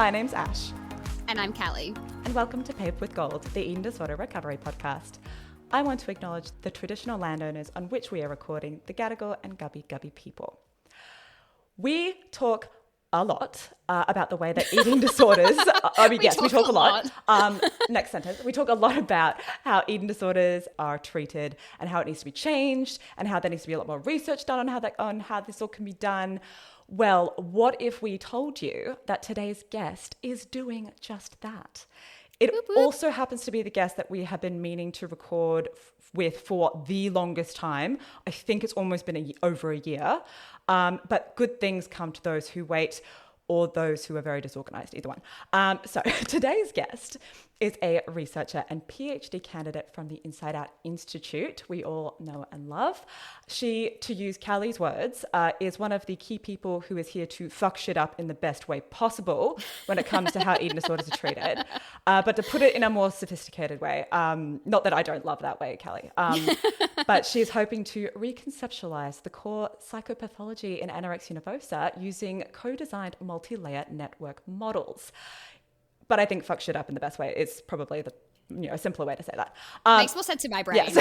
My name's Ash. And I'm Callie. And welcome to Paved with Gold, the eating disorder recovery podcast. I want to acknowledge the traditional landowners on which we are recording, the Gadigal and Gubbi Gubbi people. We talk a lot about the way that eating disorders, we talk a lot. Next sentence. We talk a lot about how eating disorders are treated and how it needs to be changed and how there needs to be a lot more research done on how this all can be done. Well, what if we told you that today's guest is doing just that? It also happens to be the guest that we have been meaning to record with for the longest time. I think it's almost been over a year. But good things come to those who wait or those who are very disorganized, either one. So today's guest is a researcher and PhD candidate from the Inside Out Institute we all know and love. She, to use Callie's words, is one of the key people who is here to fuck shit up in the best way possible when it comes to how eating disorders are treated. But to put it in a more sophisticated way, not that I don't love that way, Callie, but she's hoping to reconceptualize the core psychopathology in anorexia nervosa using co-designed multi-layer network models. But I think fuck shit up in the best way is probably a simpler way to say that. Makes more sense in my brain. Yes.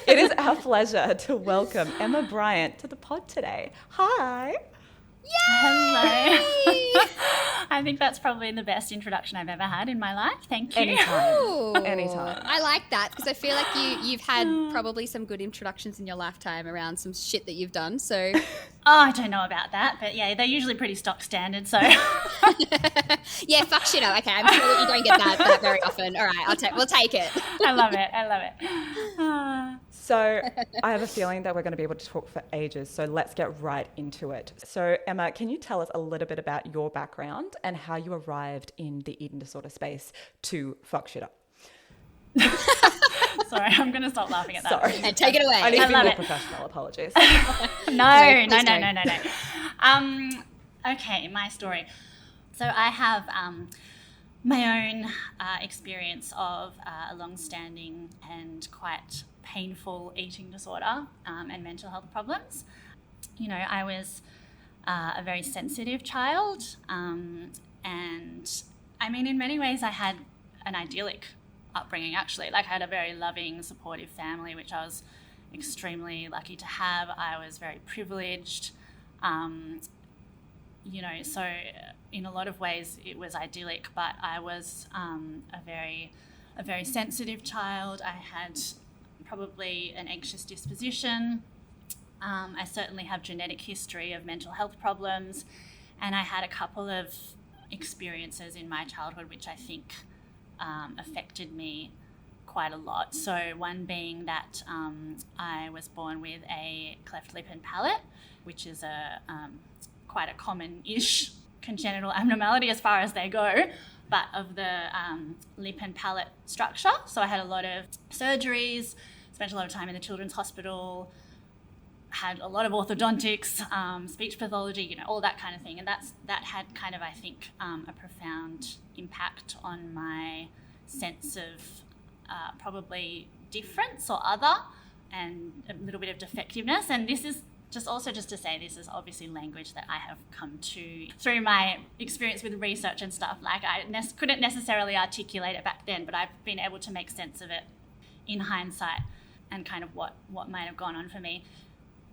It is our pleasure to welcome Emma Bryant to the pod today. Hi. Yay! Hello. I think that's probably the best introduction I've ever had in my life. Thank you. Anytime. I like that because I feel like you've had probably some good introductions in your lifetime around some shit that you've done. So, I don't know about that, but yeah, they're usually pretty stock standard. So, yeah, fuck shit up. Okay, I'm sure that you don't get that very often. All right, we'll take it. I love it. So I have a feeling that we're going to be able to talk for ages, so let's get right into it. So Emma, can you tell us a little bit about your background and how you arrived in the eating disorder space to fuck shit up? Sorry, I'm going to stop laughing at that. Sorry. And take it away. I need to be more it. Professional. Apologies. No. Okay, my story. So I have my own experience of a long-standing and quite painful eating disorder and mental health problems. You know, I was a very sensitive child, and I mean, in many ways I had an idyllic upbringing, actually. Like, I had a very loving, supportive family, which I was extremely lucky to have. I was very privileged, you know, so in a lot of ways it was idyllic, but I was a very sensitive child. I had probably an anxious disposition. I certainly have genetic history of mental health problems, and I had a couple of experiences in my childhood which I think affected me quite a lot. So one being that I was born with a cleft lip and palate, which is quite a common-ish congenital abnormality as far as they go, but of the lip and palate structure. So I had a lot of surgeries, spent a lot of time in the children's hospital, had a lot of orthodontics, speech pathology, you know, all that kind of thing. And that had kind of, I think, a profound impact on my sense of probably difference or other and a little bit of defectiveness. And this is just to say, this is obviously language that I have come to through my experience with research and stuff. Like, I couldn't necessarily articulate it back then, but I've been able to make sense of it in hindsight and kind of what might have gone on for me.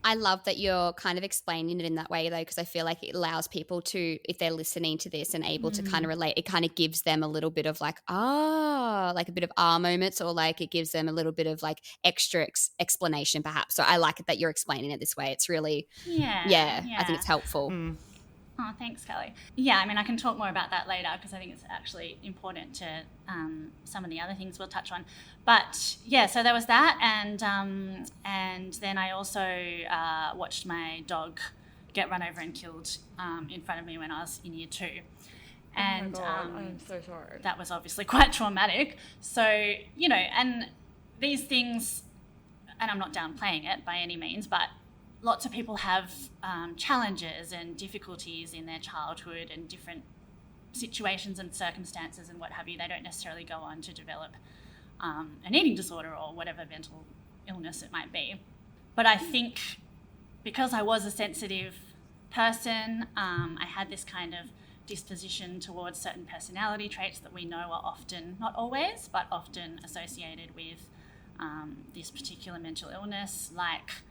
I love that you're kind of explaining it in that way, though, because I feel like it allows people to, if they're listening to this and able to kind of relate, it kind of gives them a little bit of like a bit of moments, or like it gives them a little bit of like extra explanation perhaps. So I like it that you're explaining it this way. It's really, yeah. I think it's helpful. Oh, thanks, Kelly. Yeah, I mean, I can talk more about that later because I think it's actually important to some of the other things we'll touch on. But yeah, so there was that, and then I also watched my dog get run over and killed in front of me when I was in year 2. And oh my God, I'm so sorry. That was obviously quite traumatic. So, you know, and these things, and I'm not downplaying it by any means, but lots of people have challenges and difficulties in their childhood and different situations and circumstances and what have you. They don't necessarily go on to develop an eating disorder or whatever mental illness it might be. But I think because I was a sensitive person, I had this kind of disposition towards certain personality traits that we know are often, not always, but often associated with this particular mental illness, like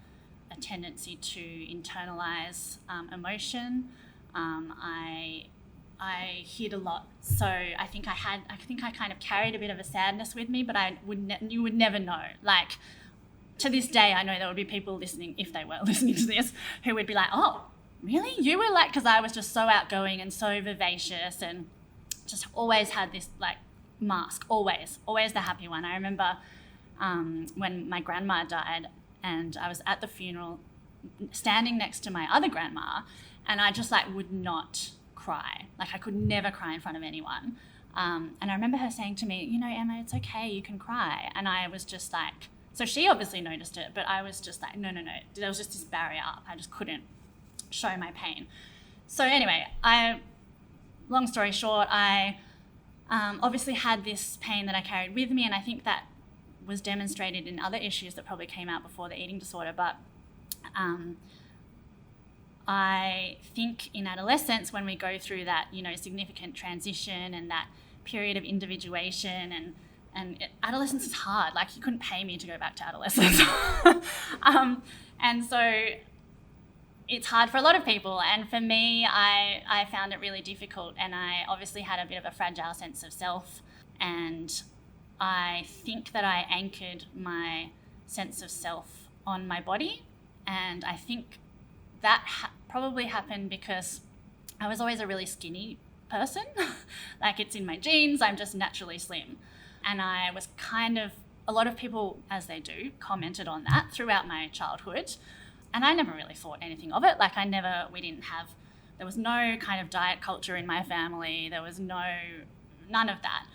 a tendency to internalize emotion. I hid a lot, so I think I kind of carried a bit of a sadness with me, but you would never know. Like, to this day, I know there would be people listening, if they were listening to this, who would be like, "Oh, really? You were like," because I was just so outgoing and so vivacious and just always had this like mask, always the happy one. I remember when my grandma died and I was at the funeral standing next to my other grandma, and I just like would not cry. Like, I could never cry in front of anyone. And I remember her saying to me, "Emma, it's okay, you can cry." And I was just like, so she obviously noticed it, but I was just like, no. There was just this barrier up. I just couldn't show my pain. So anyway, long story short, I obviously had this pain that I carried with me, and I think that was demonstrated in other issues that probably came out before the eating disorder. But I think in adolescence, when we go through that, significant transition and that period of individuation, and adolescence is hard. Like, you couldn't pay me to go back to adolescence. And so it's hard for a lot of people. And for me, I found it really difficult. And I obviously had a bit of a fragile sense of self. And I think that I anchored my sense of self on my body. And I think that probably happened because I was always a really skinny person. Like, it's in my genes, I'm just naturally slim. And I was a lot of people, as they do, commented on that throughout my childhood. And I never really thought anything of it. Like, there was no kind of diet culture in my family. There was none of that.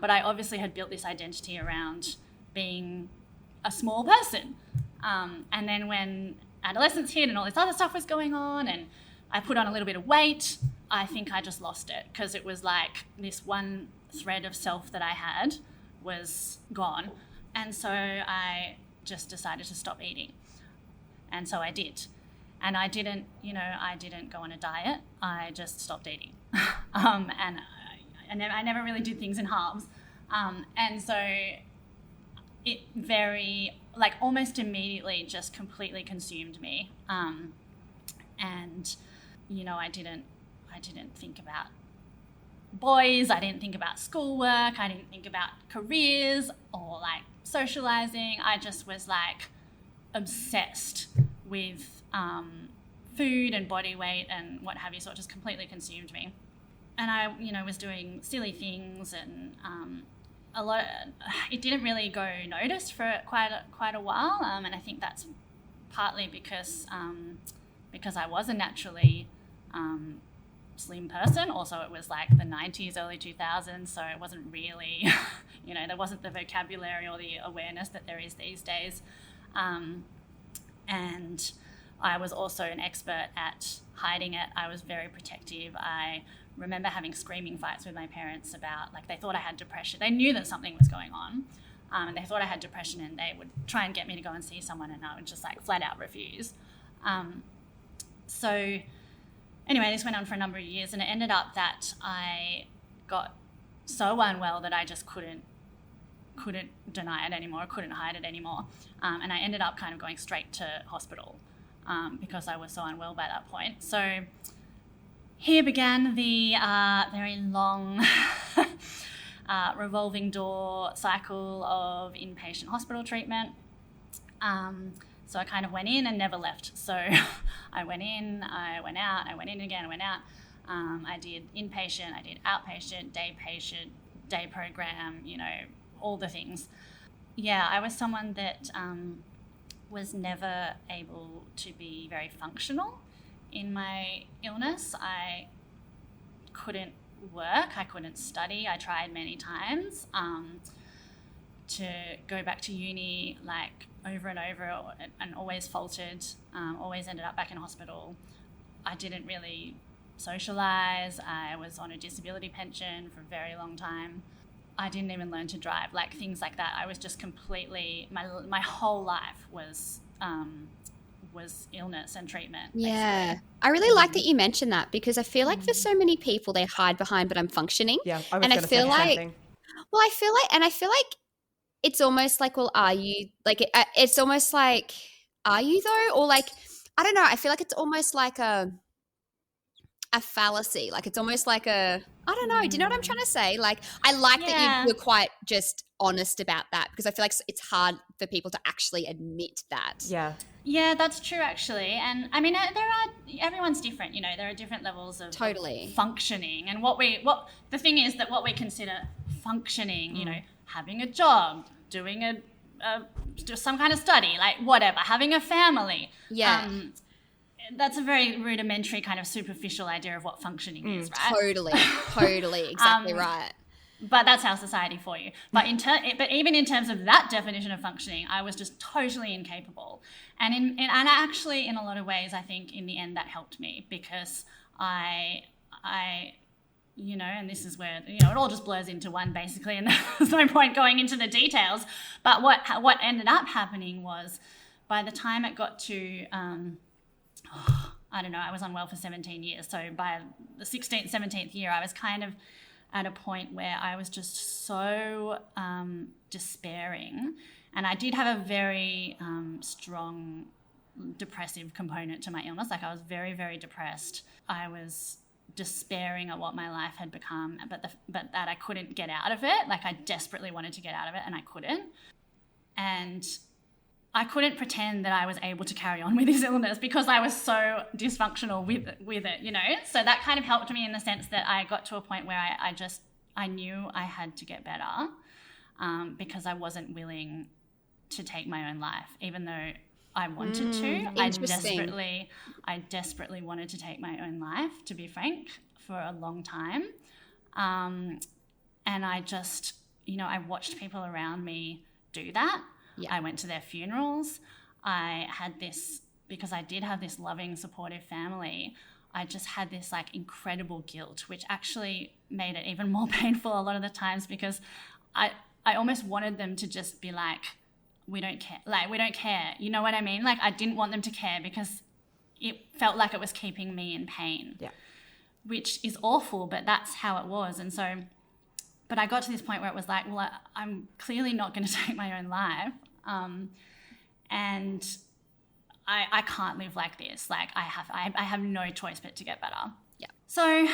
But I obviously had built this identity around being a small person. And then when adolescence hit and all this other stuff was going on and I put on a little bit of weight, I think I just lost it, because it was like this one thread of self that I had was gone. And so I just decided to stop eating. And so I did. And I didn't go on a diet. I just stopped eating. And I never really did things in halves. And so it almost immediately just completely consumed me. And, I didn't think about boys, I didn't think about schoolwork, I didn't think about careers or like socializing. I just was like obsessed with food and body weight and what have you, so it just completely consumed me. And I, was doing silly things, and it didn't really go noticed for quite a while, and I think that's partly because I was a naturally slim person. Also, it was like the 90s, early 2000s, so it wasn't really, there wasn't the vocabulary or the awareness that there is these days. And I was also an expert at hiding it. I was very protective. I remember having screaming fights with my parents about, like, they thought I had depression. They knew that something was going on, and they thought I had depression, and they would try and get me to go and see someone, and I would just like flat out refuse. So anyway, this went on for a number of years, and it ended up that I got so unwell that I just couldn't deny it anymore, couldn't hide it anymore. And I ended up kind of going straight to hospital because I was so unwell by that point. So here began the very long revolving door cycle of inpatient hospital treatment. So I kind of went in and never left. So I went in, I went out, I went in again, I went out. I did inpatient, I did outpatient, day patient, day program, all the things. Yeah, I was someone that was never able to be very functional in my illness. I couldn't work, I couldn't study. I tried many times to go back to uni, like over and over, and always faltered, always ended up back in hospital. I didn't really socialize. I was on a disability pension for a very long time. I didn't even learn to drive, like things like that. I was just completely, my whole life was was illness and treatment. Yeah. Basically. I really like that you mentioned that, because I feel like for so many people they hide behind, but I'm functioning. Yeah, I was and I going to say feel the same like, thing. well, I feel like it's almost like, well, are you, like, it's almost like, are you though? Or like, I don't know. I feel like it's almost like a fallacy. Like, it's almost like I don't know. Do you know what I'm trying to say? Like, I like that you're quite just honest about that, because I feel like it's hard for people to actually admit that. Yeah. Yeah, that's true, actually. And I mean, everyone's different, you know, there are different levels of functioning. And what the thing is that what we consider functioning, you know, having a job, doing some kind of study, like whatever, having a family. Yeah. That's a very rudimentary kind of superficial idea of what functioning is, right? Totally, exactly right. But that's our society for you. But even in terms of that definition of functioning, I was just totally incapable. And actually, in a lot of ways, I think in the end that helped me, because I you know, and this is where, you know, it all just blurs into one basically, and there's no point going into the details. But what ended up happening was, by the time it got to I don't know, I was unwell for 17 years. So by the 16th, 17th year, I was kind of at a point where I was just so despairing. And I did have a very strong depressive component to my illness. Like, I was very, very depressed. I was despairing at what my life had become, but that I couldn't get out of it. Like, I desperately wanted to get out of it and I couldn't. And I couldn't pretend that I was able to carry on with this illness because I was so dysfunctional with it, you know? So that kind of helped me in the sense that I got to a point where I knew I had to get better, because I wasn't willing to take my own life, even though I wanted to. I desperately wanted to take my own life, to be frank, for a long time. And I just, you know, I watched people around me do that. Yeah. I went to their funerals. I had this, because I did have this loving, supportive family, I just had this like incredible guilt, which actually made it even more painful a lot of the times, because I almost wanted them to just be like, we don't care. Like, we don't care. You know what I mean? Like, I didn't want them to care because it felt like it was keeping me in pain. Yeah. Which is awful, but that's how it was. And so, but I got to this point where it was like, well, I'm clearly not going to take my own life. And I can't live like this. Like, I have no choice but to get better. Yeah. So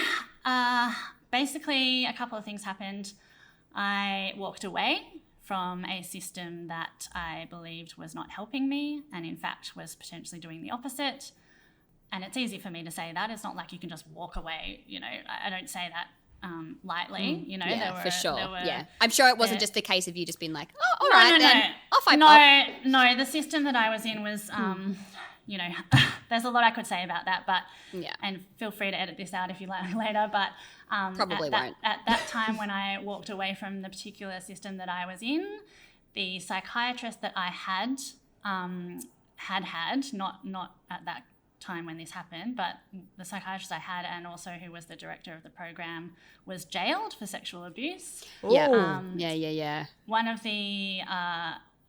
basically a couple of things happened. I walked away from a system that I believed was not helping me, and in fact was potentially doing the opposite. And it's easy for me to say that. It's not like you can just walk away, you know. I don't say that lightly, you know. Yeah, for sure. Yeah, I'm sure it wasn't just the case of you just being like, oh, all right, then I'll fight up. No, the system that I was in was, you know, there's a lot I could say about that, but and feel free to edit this out if you like later. But probably won't. At that time, when I walked away from the particular system that I was in, the psychiatrist that I had not at that time when this happened, but the psychiatrist I had, and also who was the director of the program, was jailed for sexual abuse. Yeah. One of the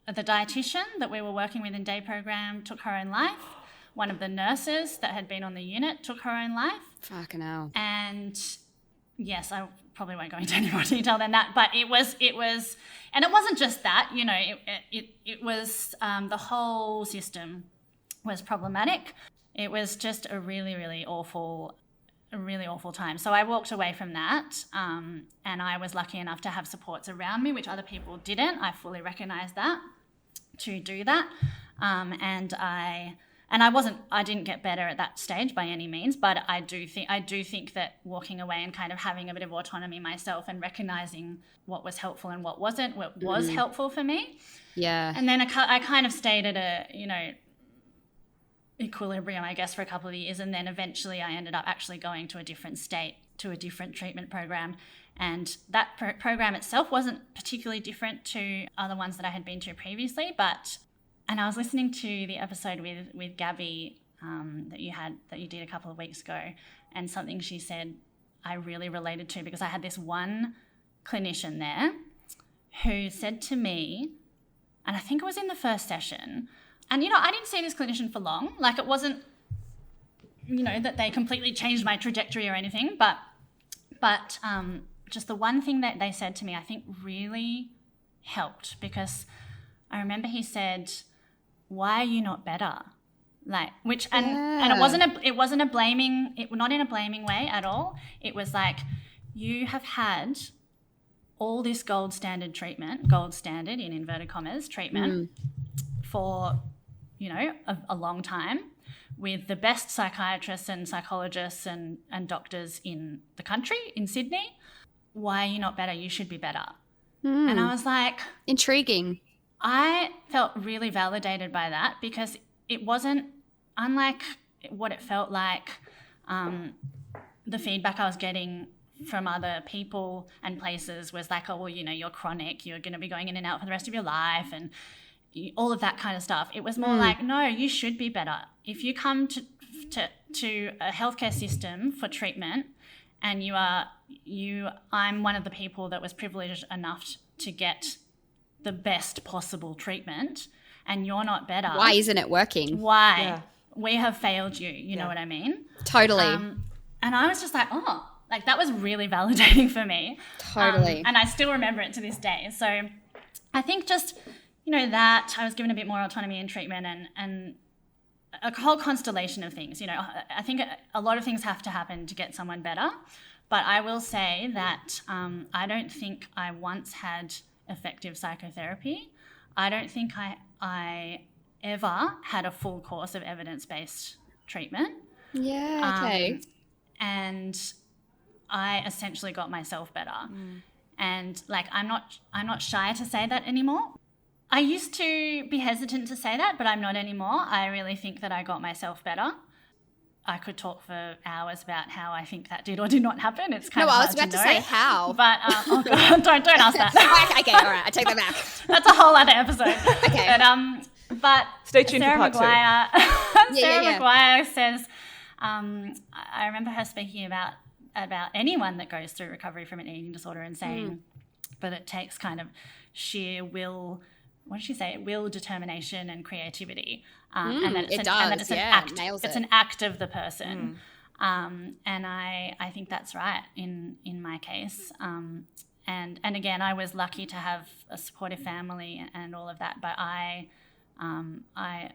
dietitian that we were working with in day program took her own life. One of the nurses that had been on the unit took her own life. Fucking hell. And yes, I probably won't go into any more detail than that, but it was, and it wasn't just that, you know, it was the whole system was problematic. It was just a really, really awful time. So I walked away from that, and I was lucky enough to have supports around me, which other people didn't. I fully recognise that, to do that. And I didn't get better at that stage by any means, but I do think that walking away and kind of having a bit of autonomy myself and recognising what was helpful and what wasn't, what was helpful for me. Yeah. And then I kind of stayed at a, you know, equilibrium, I guess, for a couple of years, and then eventually I ended up actually going to a different state, to a different treatment program, and that program itself wasn't particularly different to other ones that I had been to previously. And I was listening to the episode with Gabby that you did a couple of weeks ago, and something she said I really related to, because I had this one clinician there who said to me, and I think it was in the first session, I didn't see this clinician for long. Like, it wasn't, that they completely changed my trajectory or anything, but just the one thing that they said to me, I think really helped, because I remember he said, "Why are you not better?" Like, which, and it wasn't a blaming, not in a blaming way at all. It was like, you have had all this gold standard in inverted commas treatment for, a long time, with the best psychiatrists and psychologists and doctors in the country, in Sydney. Why are you not better? You should be better. And I was like... Intriguing. I felt really validated by that, because it wasn't, unlike what it felt like, the feedback I was getting from other people and places was like, oh, well, you're chronic, you're going to be going in and out for the rest of your life, and all of that kind of stuff. It was more like, no, you should be better. If you come to a healthcare system for treatment, and I'm one of the people that was privileged enough to get the best possible treatment, and you're not better. Why isn't it working? Why? Yeah. We have failed you. You know what I mean? Totally. And I was just like, oh, like, that was really validating for me. Totally. And I still remember it to this day. So I think just, that I was given a bit more autonomy in treatment, and a whole constellation of things. I think a lot of things have to happen to get someone better. But I will say that I don't think I once had effective psychotherapy. I don't think I ever had a full course of evidence-based treatment. Yeah, okay. And I essentially got myself better. And like, I'm not shy to say that anymore. I used to be hesitant to say that, but I'm not anymore. I really think that I got myself better. I could talk for hours about how I think that did or did not happen. It's kind of hard to know. I was about to say how. But, oh God, don't ask that. Okay, all right, I take that back. That's a whole other episode. Okay. But stay tuned Sarah for part Maguire, Sarah Maguire says, I remember her speaking about anyone that goes through recovery from an eating disorder and saying, but it takes kind of sheer will, what did she say? Will, determination, and creativity. And that it's an act. It's an act of the person. And I think that's right in my case. And again, I was lucky to have a supportive family and all of that, but I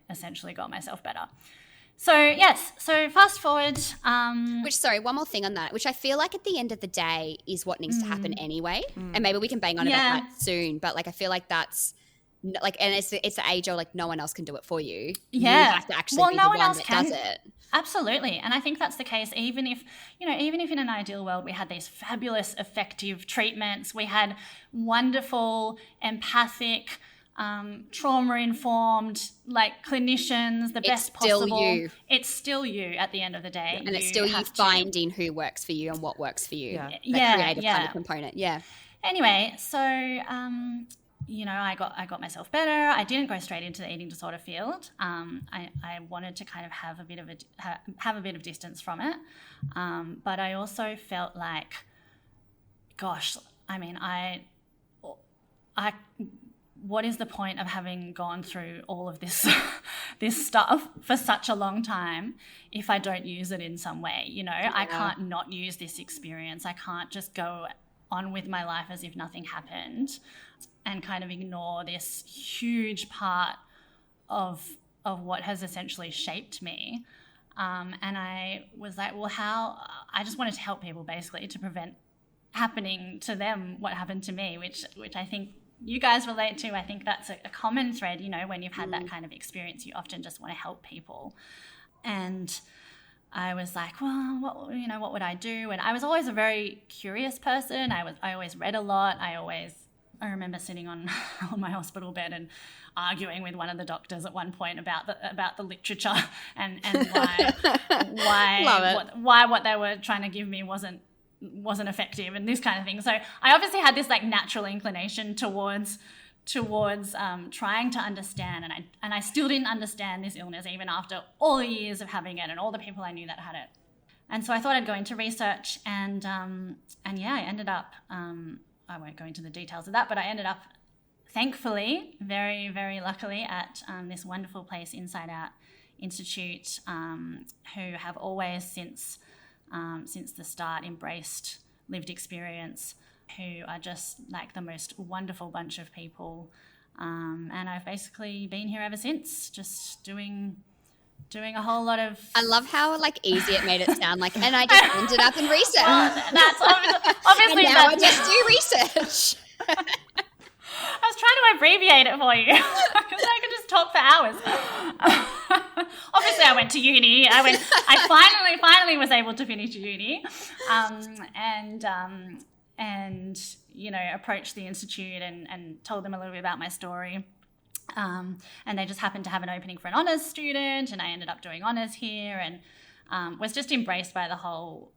essentially got myself better. So yes, so fast forward. One more thing on that, which I feel like at the end of the day is what needs to happen anyway. And maybe we can bang on about that soon, but like I feel like that's like, and it's the age of like no one else can do it for you. Yeah. You have to actually be the one that does it. Absolutely. And I think that's the case even if in an ideal world we had these fabulous effective treatments, we had wonderful, empathic, trauma-informed, like clinicians, the best possible. It's still you at the end of the day. And it's still you finding who works for you and what works for you. That creative kind of component. Yeah. Anyway, so I got myself better. I didn't go straight into the eating disorder field. I wanted to kind of have a bit of distance from it. But I also felt like, gosh, I mean, what is the point of having gone through all of this this stuff for such a long time if I don't use it in some way? I can't not use this experience. I can't just go on with my life as if nothing happened and kind of ignore this huge part of what has essentially shaped me. And I was like, well, I just wanted to help people basically to prevent happening to them what happened to me, which I think you guys relate to. I think that's a common thread, when you've had that kind of experience, you often just want to help people. And I was like, well, what would I do? And I was always a very curious person. I always read a lot. I remember sitting on my hospital bed and arguing with one of the doctors at one point about the literature and why what they were trying to give me wasn't effective and this kind of thing. So I obviously had this like natural inclination towards trying to understand, and I still didn't understand this illness even after all the years of having it and all the people I knew that had it. And so I thought I'd go into research, and I ended up I won't go into the details of that, but I ended up thankfully, very, very luckily, at this wonderful place, Inside Out Institute, who have always since the start embraced lived experience, who are just like the most wonderful bunch of people. And I've basically been here ever since, just doing a whole lot of... I love how like easy it made it sound like, and I just ended up in research. Well, that's obviously and now I just do research. I was trying to abbreviate it for you because I could just talk for hours. Obviously, I went to uni. I finally was able to finish uni, and approached the institute and told them a little bit about my story. And they just happened to have an opening for an honours student, and I ended up doing honours here, and was just embraced by the whole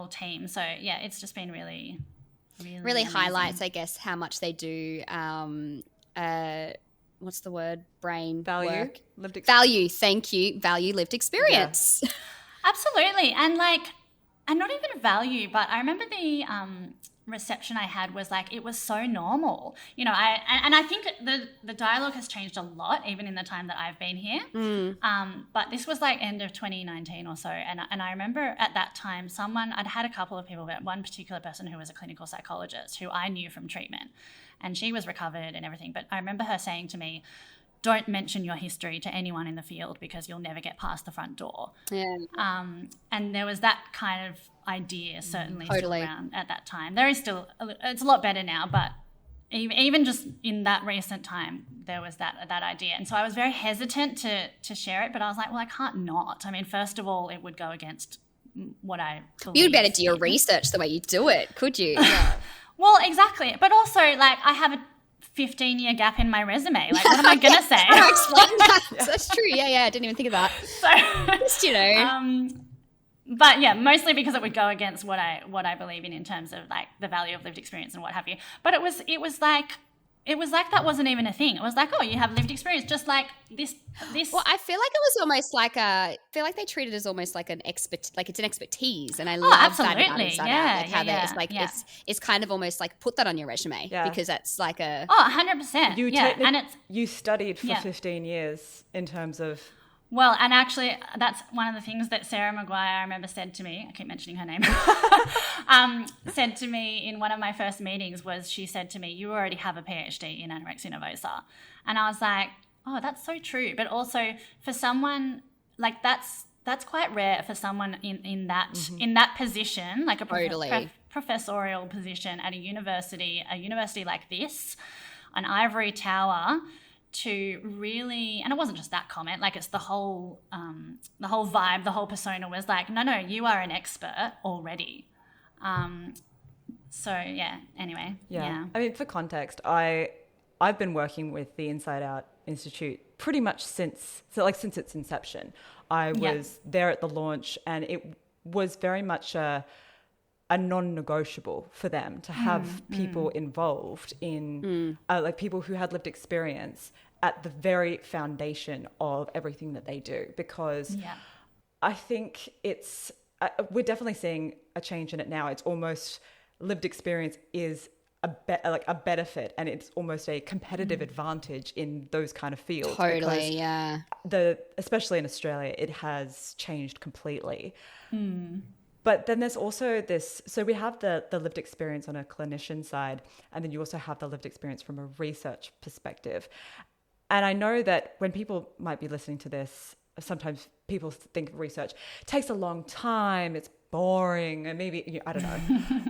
team. So yeah, it's just been really highlights, I guess, how much they do. What's the word? Brain value, work. Lived experience. Value. Thank you. Value lived experience. Yeah. Absolutely, and not even value, but I remember the reception I had was like, it was so normal, I think the dialogue has changed a lot even in the time that I've been here. But this was like end of 2019 or so, and I remember at that time I'd had a couple of people, but one particular person who was a clinical psychologist who I knew from treatment, and she was recovered and everything, but I remember her saying to me, don't mention your history to anyone in the field because you'll never get past the front door. Yeah. And there was that kind of idea certainly totally. still around at that time. There is still, it's a lot better now, but even just in that recent time, there was that idea. And so I was very hesitant to share it, but I was like, well, I can't not. I mean, first of all, it would go against what I believe. You'd better do your research the way you do it, could you? Yeah. Well, exactly. But also, like, I have a 15-year gap in my resume. Like, what am I going to say? I explained that. Yeah. That's true. Yeah. I didn't even think of that. So, just, but yeah, mostly because it would go against what I believe in terms of like the value of lived experience and what have you. But it was like that wasn't even a thing. It was like, oh, you have lived experience, just like this. Well, I feel like it was almost like I feel like they treat it as almost like like it's an expertise, and I love absolutely. that about Inside Out. Like how it's like it's kind of almost like put that on your resume because that's like a 100%. You studied for 15 years in terms of. Well, and actually, that's one of the things that Sarah Maguire, I remember, said to me. I keep mentioning her name. Said to me in one of my first meetings was, she said to me, "You already have a PhD in anorexia nervosa," and I was like, "Oh, that's so true." But also for someone like that's quite rare for someone in that position, like a professorial position at a university like this, an ivory tower. To really, and it wasn't just that comment, like it's the whole vibe, the whole persona was like, no, you are an expert already. So yeah, anyway. Yeah. I mean, for context, I've been working with the Inside Out Institute pretty much since its inception. I was there at the launch, and it was very much a non-negotiable for them to have people involved in like people who had lived experience at the very foundation of everything that they do, because I think we're definitely seeing a change in it now. It's almost lived experience is a benefit, and it's almost a competitive advantage in those kind of fields. Totally, yeah. Especially in Australia, it has changed completely. But then there's also this, so we have the lived experience on a clinician side, and then you also have the lived experience from a research perspective. And I know that when people might be listening to this, sometimes people think research takes a long time, it's boring, and maybe, I don't know.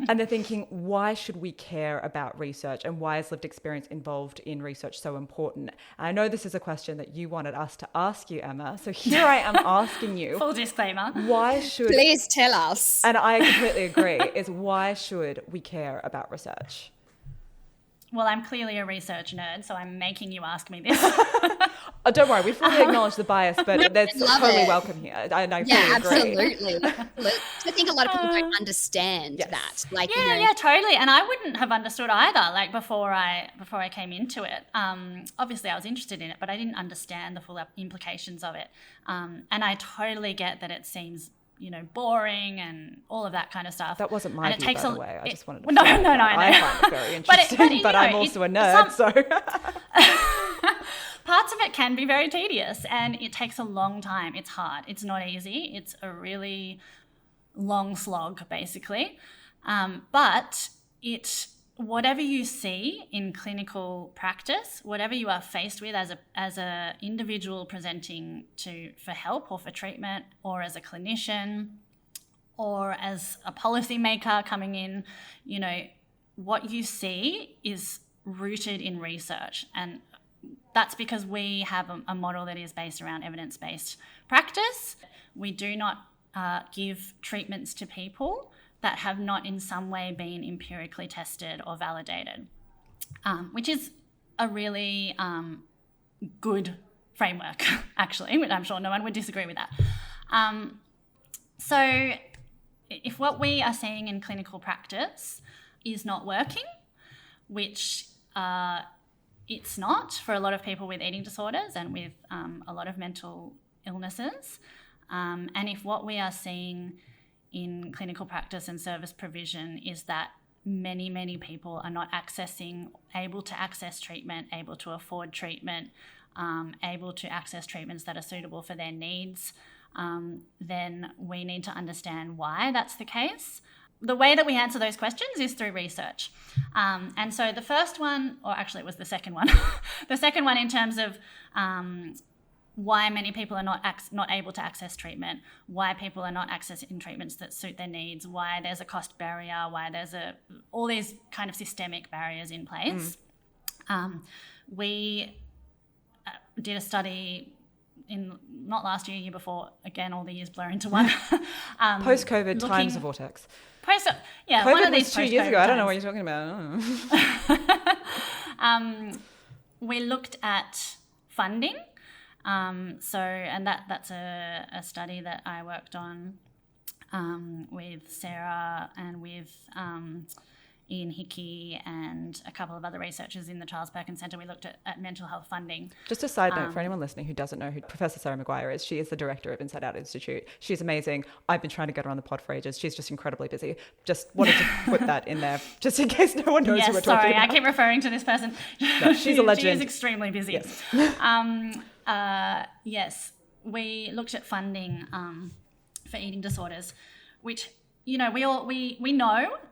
And they're thinking, why should we care about research, and why is lived experience involved in research so important? And I know this is a question that you wanted us to ask you, Emma. So here I am asking you. Full disclaimer. Please tell us. And I completely agree, is why should we care about research? Well, I'm clearly a research nerd, so I'm making you ask me this. Oh, don't worry, we fully acknowledge the bias, but that's totally welcome here. I fully agree. Absolutely. I think a lot of people don't understand that. Like, yeah, totally. And I wouldn't have understood either. Like before I came into it, obviously I was interested in it, but I didn't understand the full implications of it. And I totally get that it seems boring and all of that kind of stuff. That wasn't my view, by the way. I just wanted to No, I know. I find it very interesting, but I'm also a nerd, so... Parts of it can be very tedious and it takes a long time. It's hard. It's not easy. It's a really long slog, basically. But whatever you see in clinical practice, whatever you are faced with as a individual presenting for help or for treatment, or as a clinician, or as a policymaker coming in, what you see is rooted in research. And that's because we have a model that is based around evidence-based practice. We do not give treatments to people that have not in some way been empirically tested or validated, which is a really good framework, actually, but I'm sure no one would disagree with that. So if what we are seeing in clinical practice is not working, which it's not for a lot of people with eating disorders and with a lot of mental illnesses, and if what we are seeing in clinical practice and service provision is that many, many people are not able to access treatment, able to afford treatment, able to access treatments that are suitable for their needs, then we need to understand why that's the case. The way that we answer those questions is through research. And so the first one, or actually it was the second one, the second one in terms of why many people are not able to access treatment, why people are not accessing treatments that suit their needs, why there's a cost barrier, why there's all these kind of systemic barriers in place. We did a study in not last year before, again, all the years blur into one. Post-COVID time's a vortex. COVID one of these was 2 years ago. I don't know what you're talking about. We looked at funding. That's a study that I worked on with Sarah and with Ian Hickey and a couple of other researchers in the Charles Perkins Centre. We looked at mental health funding. Just a side note for anyone listening who doesn't know who Professor Sarah Maguire is, she is the director of Inside Out Institute. She's amazing. I've been trying to get her on the pod for ages. She's just incredibly busy. Just wanted to put that in there just in case no one knows who we're talking about. I keep referring to this person. No, she's a legend. She is extremely busy. Yes. Yes, we looked at funding for eating disorders, which we know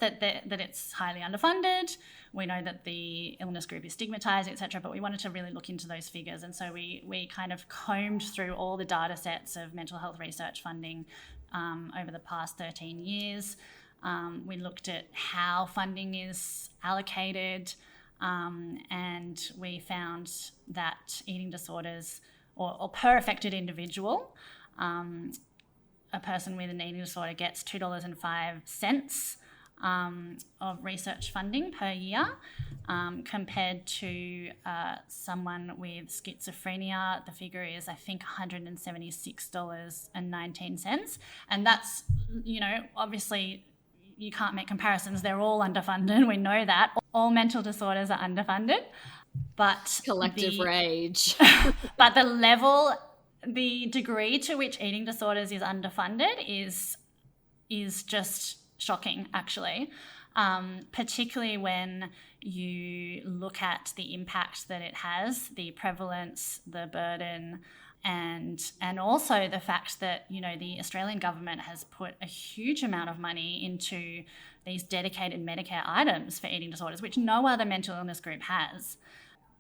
that it's highly underfunded. We know that the illness group is stigmatized, etc. But we wanted to really look into those figures, and so we kind of combed through all the data sets of mental health research funding over the past 13 years. We looked at how funding is allocated. And we found that eating disorders, or per affected individual, a person with an eating disorder gets $2.05 of research funding per year, compared to someone with schizophrenia. The figure is, I think, $176.19. And that's, obviously, you can't make comparisons. They're all underfunded. We know that. All mental disorders are underfunded. But collective rage. But the degree to which eating disorders is underfunded is just shocking, actually. Particularly when you look at the impact that it has, the prevalence, the burden, and also the fact that, the Australian government has put a huge amount of money into these dedicated Medicare items for eating disorders, which no other mental illness group has.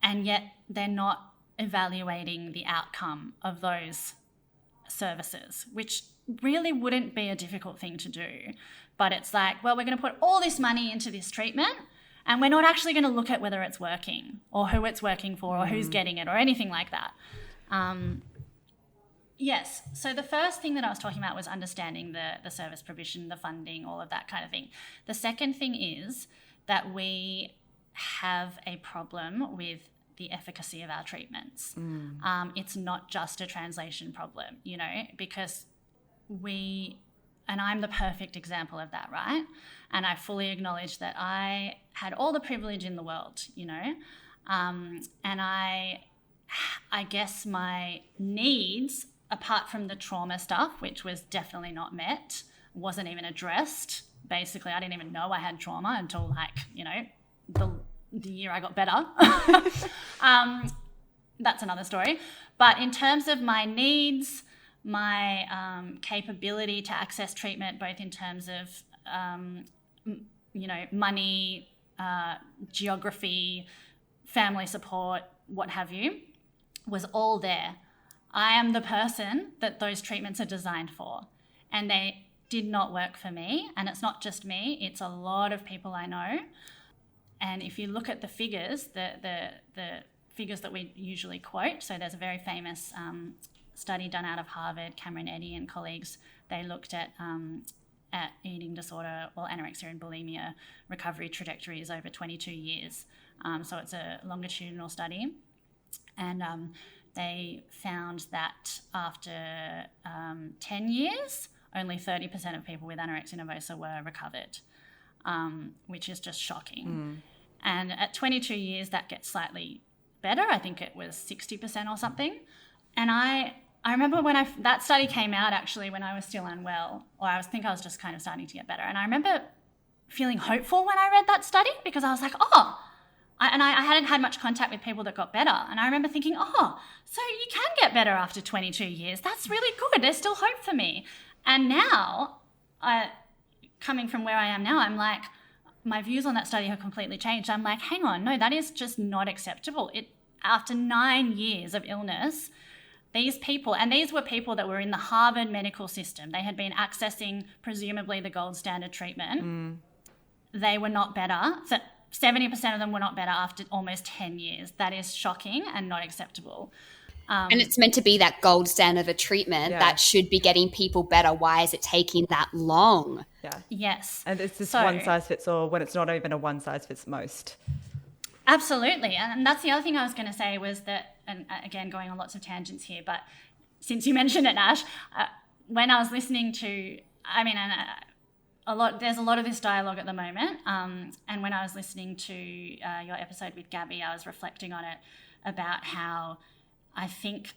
And yet they're not evaluating the outcome of those services, which really wouldn't be a difficult thing to do. But it's like, well, we're going to put all this money into this treatment and we're not actually going to look at whether it's working or who it's working for or who's getting it or anything like that. Yes. So the first thing that I was talking about was understanding the service provision, the funding, all of that kind of thing. The second thing is that we have a problem with the efficacy of our treatments. It's not just a translation problem, because and I'm the perfect example of that, right? And I fully acknowledge that I had all the privilege in the world, and I guess my needs apart from the trauma stuff, which was definitely not met, wasn't even addressed. Basically, I didn't even know I had trauma until the year I got better. That's another story. But in terms of my needs, my capability to access treatment, both in terms of, money, geography, family support, what have you, was all there. I am the person that those treatments are designed for, and they did not work for me. And it's not just me, it's a lot of people I know. And if you look at the figures, the figures that we usually quote, so there's a very famous study done out of Harvard, Cameron Eddy and colleagues. They looked at eating disorder, anorexia and bulimia recovery trajectories over 22 years. So it's a longitudinal study. And they found that after 10 years, only 30% of people with anorexia nervosa were recovered, which is just shocking. And at 22 years, that gets slightly better. I think it was 60% or something. And I remember when that study came out, actually, when I was still unwell, or I was just kind of starting to get better. And I remember feeling hopeful when I read that study, because I was like, I hadn't had much contact with people that got better. And I remember thinking, so you can get better after 22 years. That's really good. There's still hope for me. And now, coming from where I am now, I'm like, my views on that study have completely changed. I'm like, hang on, no, that is just not acceptable. After 9 years of illness, these people, and these were people that were in the Harvard medical system, they had been accessing presumably the gold standard treatment. They were not better. So 70% of them were not better after almost 10 years. That is shocking and not acceptable. And it's meant to be that gold standard of a treatment that should be getting people better. Why is it taking that long? Yeah. Yes. And it's this one size fits all when it's not even a one size fits most. Absolutely. And that's the other thing I was going to say was that, and again, going on lots of tangents here, but since you mentioned it, Ash, when I was listening to, there's a lot of this dialogue at the moment. And when I was listening to your episode with Gabby, I was reflecting on it about how I think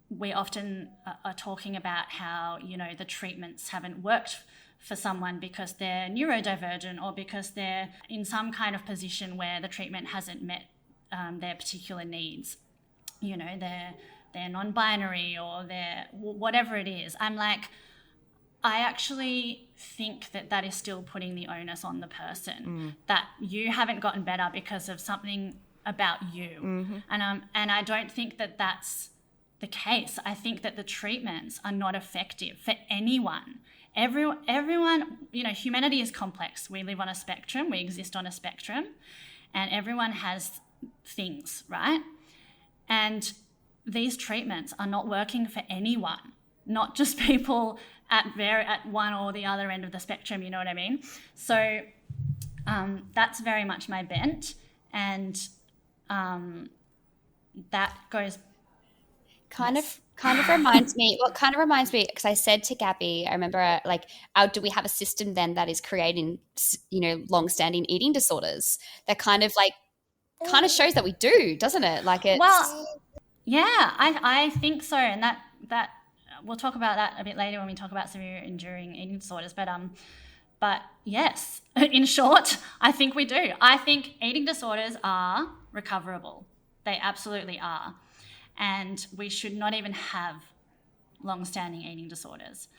we often are talking about how, the treatments haven't worked for someone because they're neurodivergent or because they're in some kind of position where the treatment hasn't met their particular needs. They're non-binary or they're whatever it is. I'm like, I actually think that is still putting the onus on the person, that you haven't gotten better because of something about you. And I don't think that that's the case. I think that the treatments are not effective for anyone. Everyone, humanity is complex. We live on a spectrum. We exist on a spectrum, and everyone has things, right? And these treatments are not working for anyone, not just people at one or the other end of the spectrum. You know what I mean? So that's very much my bent, and that goes kind of reminds me, because I said to Gabby, I remember do we have a system then that is creating, long-standing eating disorders? That kind of shows that we do, doesn't it? I think so. And that we'll talk about that a bit later when we talk about severe enduring eating disorders. But yes, in short, I think we do. I think eating disorders are recoverable. They absolutely are. And we should not even have long-standing eating disorders.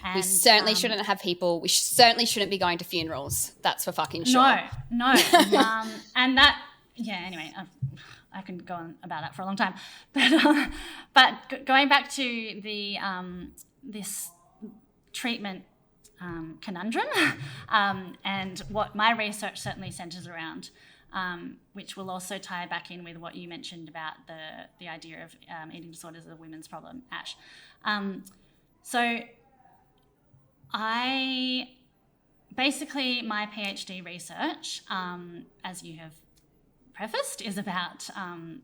And, we certainly shouldn't have people. We certainly shouldn't be going to funerals. That's for fucking sure. No. And that, anyway, I can go on about that for a long time. But going back to the this treatment conundrum and what my research certainly centres around, which will also tie back in with what you mentioned about the idea of eating disorders as a women's problem, Ash. So basically my PhD research, as you have prefaced, is about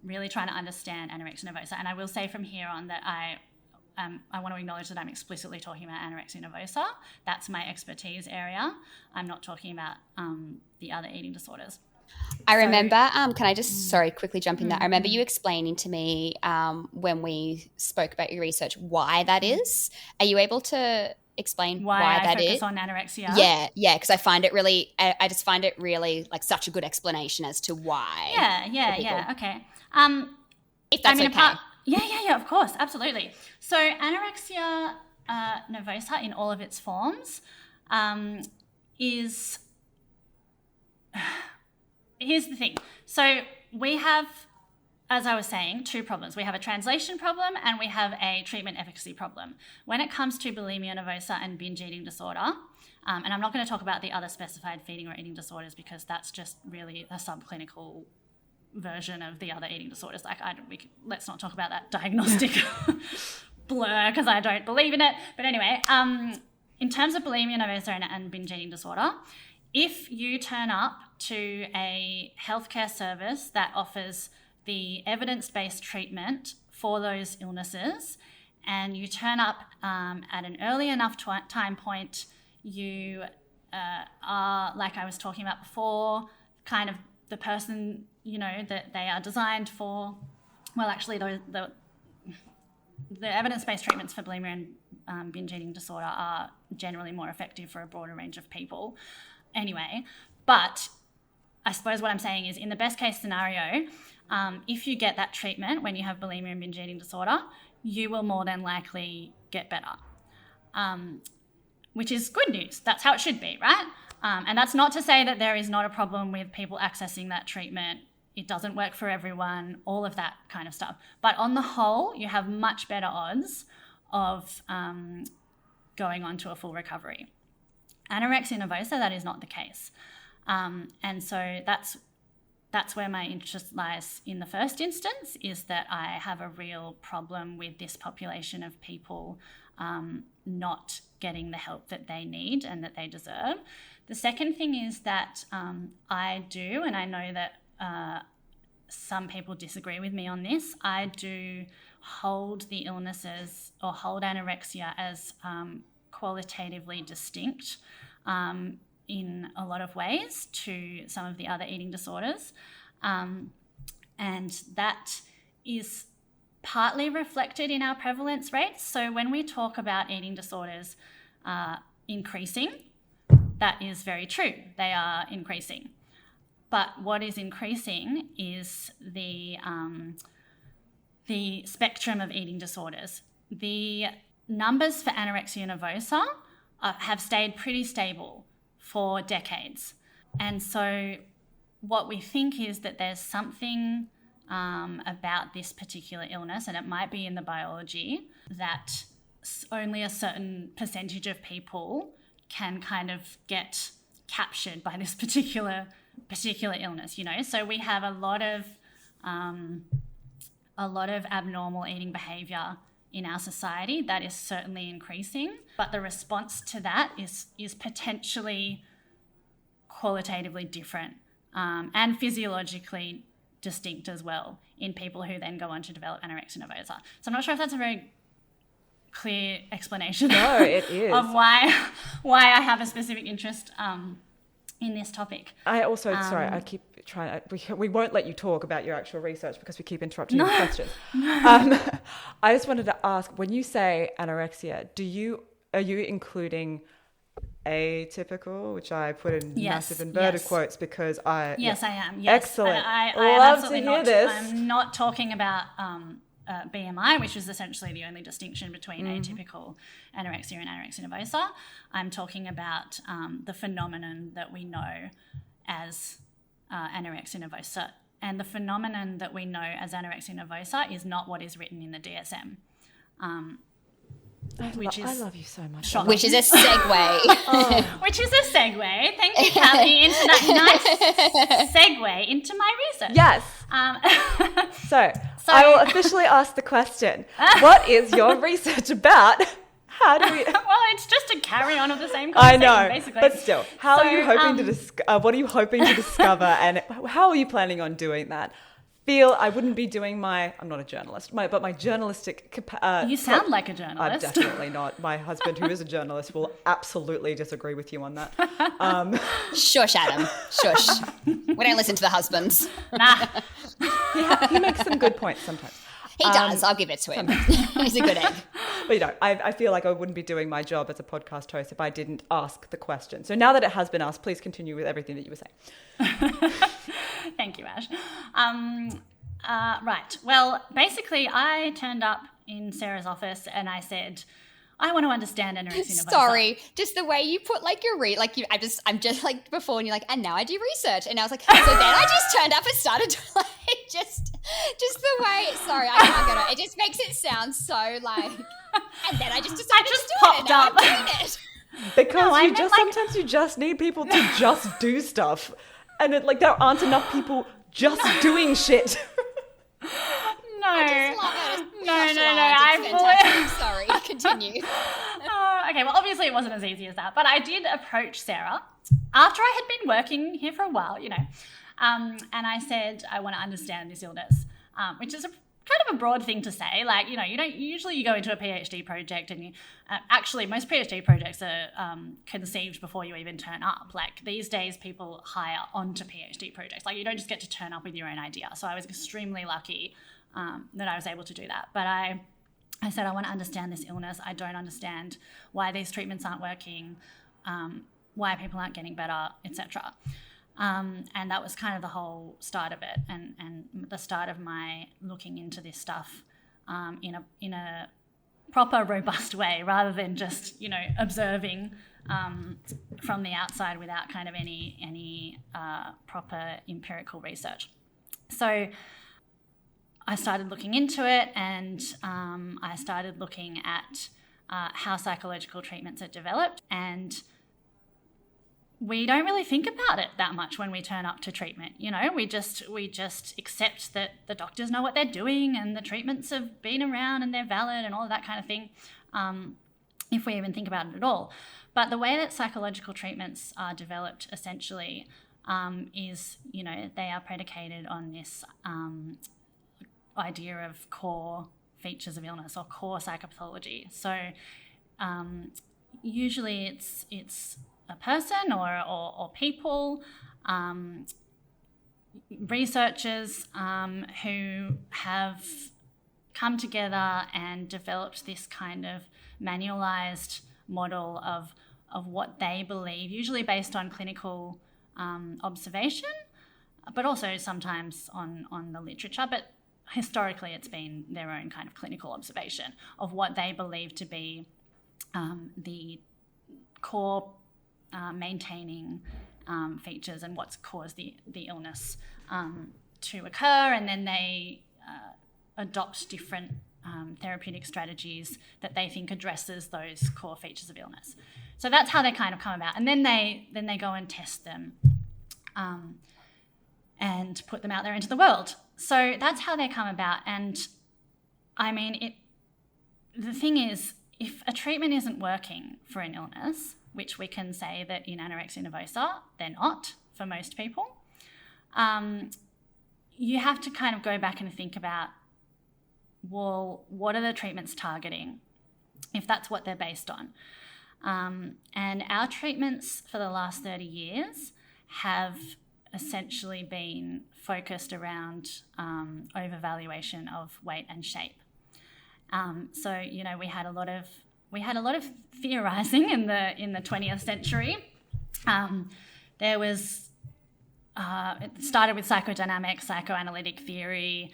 really trying to understand anorexia nervosa. And I will say from here on that I want to acknowledge that I'm explicitly talking about anorexia nervosa. That's my expertise area. I'm not talking about the other eating disorders. I remember, can I just, quickly jump in there? I remember you explaining to me when we spoke about your research why that is. Are you able to explain why that is? Why I focus on anorexia? Yeah, because I find it really, I just find it really like such a good explanation as to why. Yeah, okay. If that's okay. Yeah, of course, absolutely. So anorexia nervosa in all of its forms is... Here's the thing. So we have, as I was saying, two problems. We have a translation problem and we have a treatment efficacy problem. When it comes to bulimia nervosa and binge eating disorder, and I'm not going to talk about the other specified feeding or eating disorders because that's just really a subclinical version of the other eating disorders. Like, let's not talk about that diagnostic blur because I don't believe in it. But anyway, in terms of bulimia nervosa and binge eating disorder, if you turn up to a healthcare service that offers the evidence-based treatment for those illnesses and you turn up at an early enough time point, you are, like I was talking about before, kind of the person, that they are designed for. Well, actually, the evidence-based treatments for bulimia and binge eating disorder are generally more effective for a broader range of people. Anyway, but I suppose what I'm saying is in the best case scenario, if you get that treatment when you have bulimia and binge eating disorder, you will more than likely get better, which is good news. That's how it should be, right? And that's not to say that there is not a problem with people accessing that treatment. It doesn't work for everyone, all of that kind of stuff. But on the whole, you have much better odds of going on to a full recovery. Anorexia nervosa, that is not the case. And so that's where my interest lies in the first instance, is that I have a real problem with this population of people not getting the help that they need and that they deserve. The second thing is that I do, and I know that some people disagree with me on this, I do hold the illnesses or hold anorexia as qualitatively distinct in a lot of ways to some of the other eating disorders. And that is partly reflected in our prevalence rates. So when we talk about eating disorders increasing, that is very true. They are increasing. But what is increasing is the spectrum of eating disorders. The numbers for anorexia nervosa have stayed pretty stable for decades. And so what we think is that there's something about this particular illness, and it might be in the biology, that only a certain percentage of people can kind of get captured by this particular illness, So we have a lot of abnormal eating behaviour in our society that is certainly increasing, but the response to that is potentially qualitatively different and physiologically distinct as well in people who then go on to develop anorexia nervosa. So I'm not sure if that's a very clear explanation No, it is. of why I have a specific interest in this topic. I also, I keep trying, we won't let you talk about your actual research because we keep interrupting your questions. I just wanted to ask, when you say anorexia, are you including atypical, which I put in massive inverted quotes because I... Yes, I am. Yes. Excellent. I love absolutely to hear this. I'm not talking about BMI, which is essentially the only distinction between atypical anorexia and anorexia nervosa. I'm talking about the phenomenon that we know as anorexia nervosa. And the phenomenon that we know as anorexia nervosa is not what is written in the DSM. I love you so much. Shocking. Which is a segue. Which is a segue. Thank you, Kathy, into that nice segue into my research. Yes. So I will officially ask the question, what is your research about? How do we... Well, it's just a carry on of the same conversation, basically. But still, what are you hoping to discover and how are you planning on doing that? feel I wouldn't be doing I'm not a journalist, but my journalistic you sound like a journalist. I'm definitely not. My husband, who is a journalist, will absolutely disagree with you on that. Shush, Adam. Shush. We don't listen to the husbands. Nah. He makes some good points sometimes. He does. I'll give it to him. He's a good egg. But I feel like I wouldn't be doing my job as a podcast host if I didn't ask the question. So now that it has been asked, please continue with everything that you were saying. Thank you, Ash. Right. Well, basically, I turned up in Sarah's office and I said, I want to understand anorexia nervosa. Sorry, just the way you put like your I'm just like before, and you're like, and now I do research, and I was like, so then I just turned up and started to like just the way. Sorry, I can't get it. It just makes it sound so like, and then I just decided to do popped it. And now up. I'm doing it. Because sometimes you just need people to just do stuff, and there aren't enough people just doing shit. No. I just love it. No. I'm sorry. Continue. Okay, well, obviously it wasn't as easy as that, but I did approach Sarah after I had been working here for a while, and I said, I want to understand this illness, which is kind of a broad thing to say. Like, you don't usually go into a PhD project and actually most PhD projects are conceived before you even turn up. Like these days people hire onto PhD projects. Like you don't just get to turn up with your own idea. So I was extremely lucky that I was able to do that. But I said, I want to understand this illness. I don't understand why these treatments aren't working, why people aren't getting better, etc. And that was kind of the whole start of it, and the start of my looking into this stuff in a proper, robust way, rather than just observing from the outside without kind of any proper empirical research. So I started looking into it, and I started looking at how psychological treatments are developed, and we don't really think about it that much when we turn up to treatment. We just accept that the doctors know what they're doing and the treatments have been around and they're valid and all of that kind of thing, if we even think about it at all. But the way that psychological treatments are developed essentially is, they are predicated on this idea of core features of illness or core psychopathology. So usually it's a person or people, researchers who have come together and developed this kind of manualized model of what they believe, usually based on clinical observation, but also sometimes on the literature. But historically, it's been their own kind of clinical observation of what they believe to be the core maintaining features and what's caused the illness to occur, and then they adopt different therapeutic strategies that they think addresses those core features of illness. So that's how they kind of come about, and then they go and test them and put them out there into the world. So that's how they come about. And I mean, the thing is, if a treatment isn't working for an illness, which we can say that in anorexia nervosa, they're not for most people, you have to kind of go back and think about, well, what are the treatments targeting, if that's what they're based on? And our treatments for the last 30 years have essentially been focused around overvaluation of weight and shape. So, we had a lot of theorizing in the 20th century. There was it started with psychodynamic, psychoanalytic theory,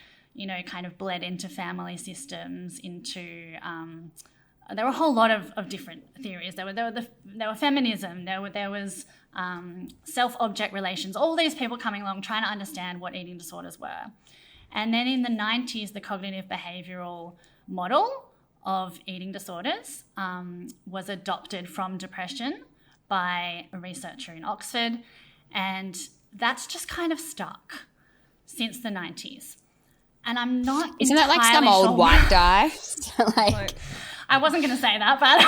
kind of bled into family systems, into there were a whole lot of different theories. There were feminism. There was self-object relations. All these people coming along trying to understand what eating disorders were. And then in the 90s, the cognitive behavioural model of eating disorders was adopted from depression by a researcher in Oxford, and that's just kind of stuck since the 90s. And I'm not Isn't that like some old white guy? I wasn't going to say that, but...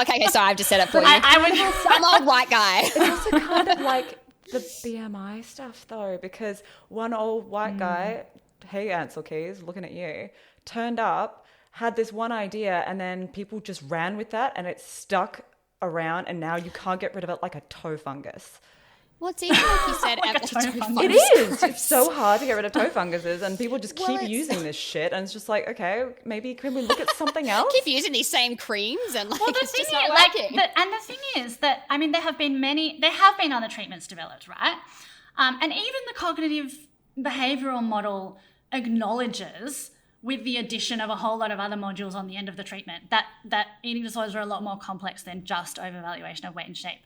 Okay, sorry, I've just said it for you. I would... Some old white guy. It's also kind of like the BMI stuff though, because one old white guy, hey Ansel Keys, looking at you, turned up, had this one idea, and then people just ran with that, and it stuck around, and now you can't get rid of it like a toe fungus. Well, it's even like you said, Like a toe fungus. It is. It's so hard to get rid of toe funguses, and people just keep using this shit, and it's just like, okay, maybe can we look at something else? Keep using these same creams, and like Well, it's just not working. And the thing is that, I mean, there have been other treatments developed, right? And even the cognitive behavioral model acknowledges, with the addition of a whole lot of other modules on the end of the treatment, that eating disorders are a lot more complex than just overvaluation of weight and shape.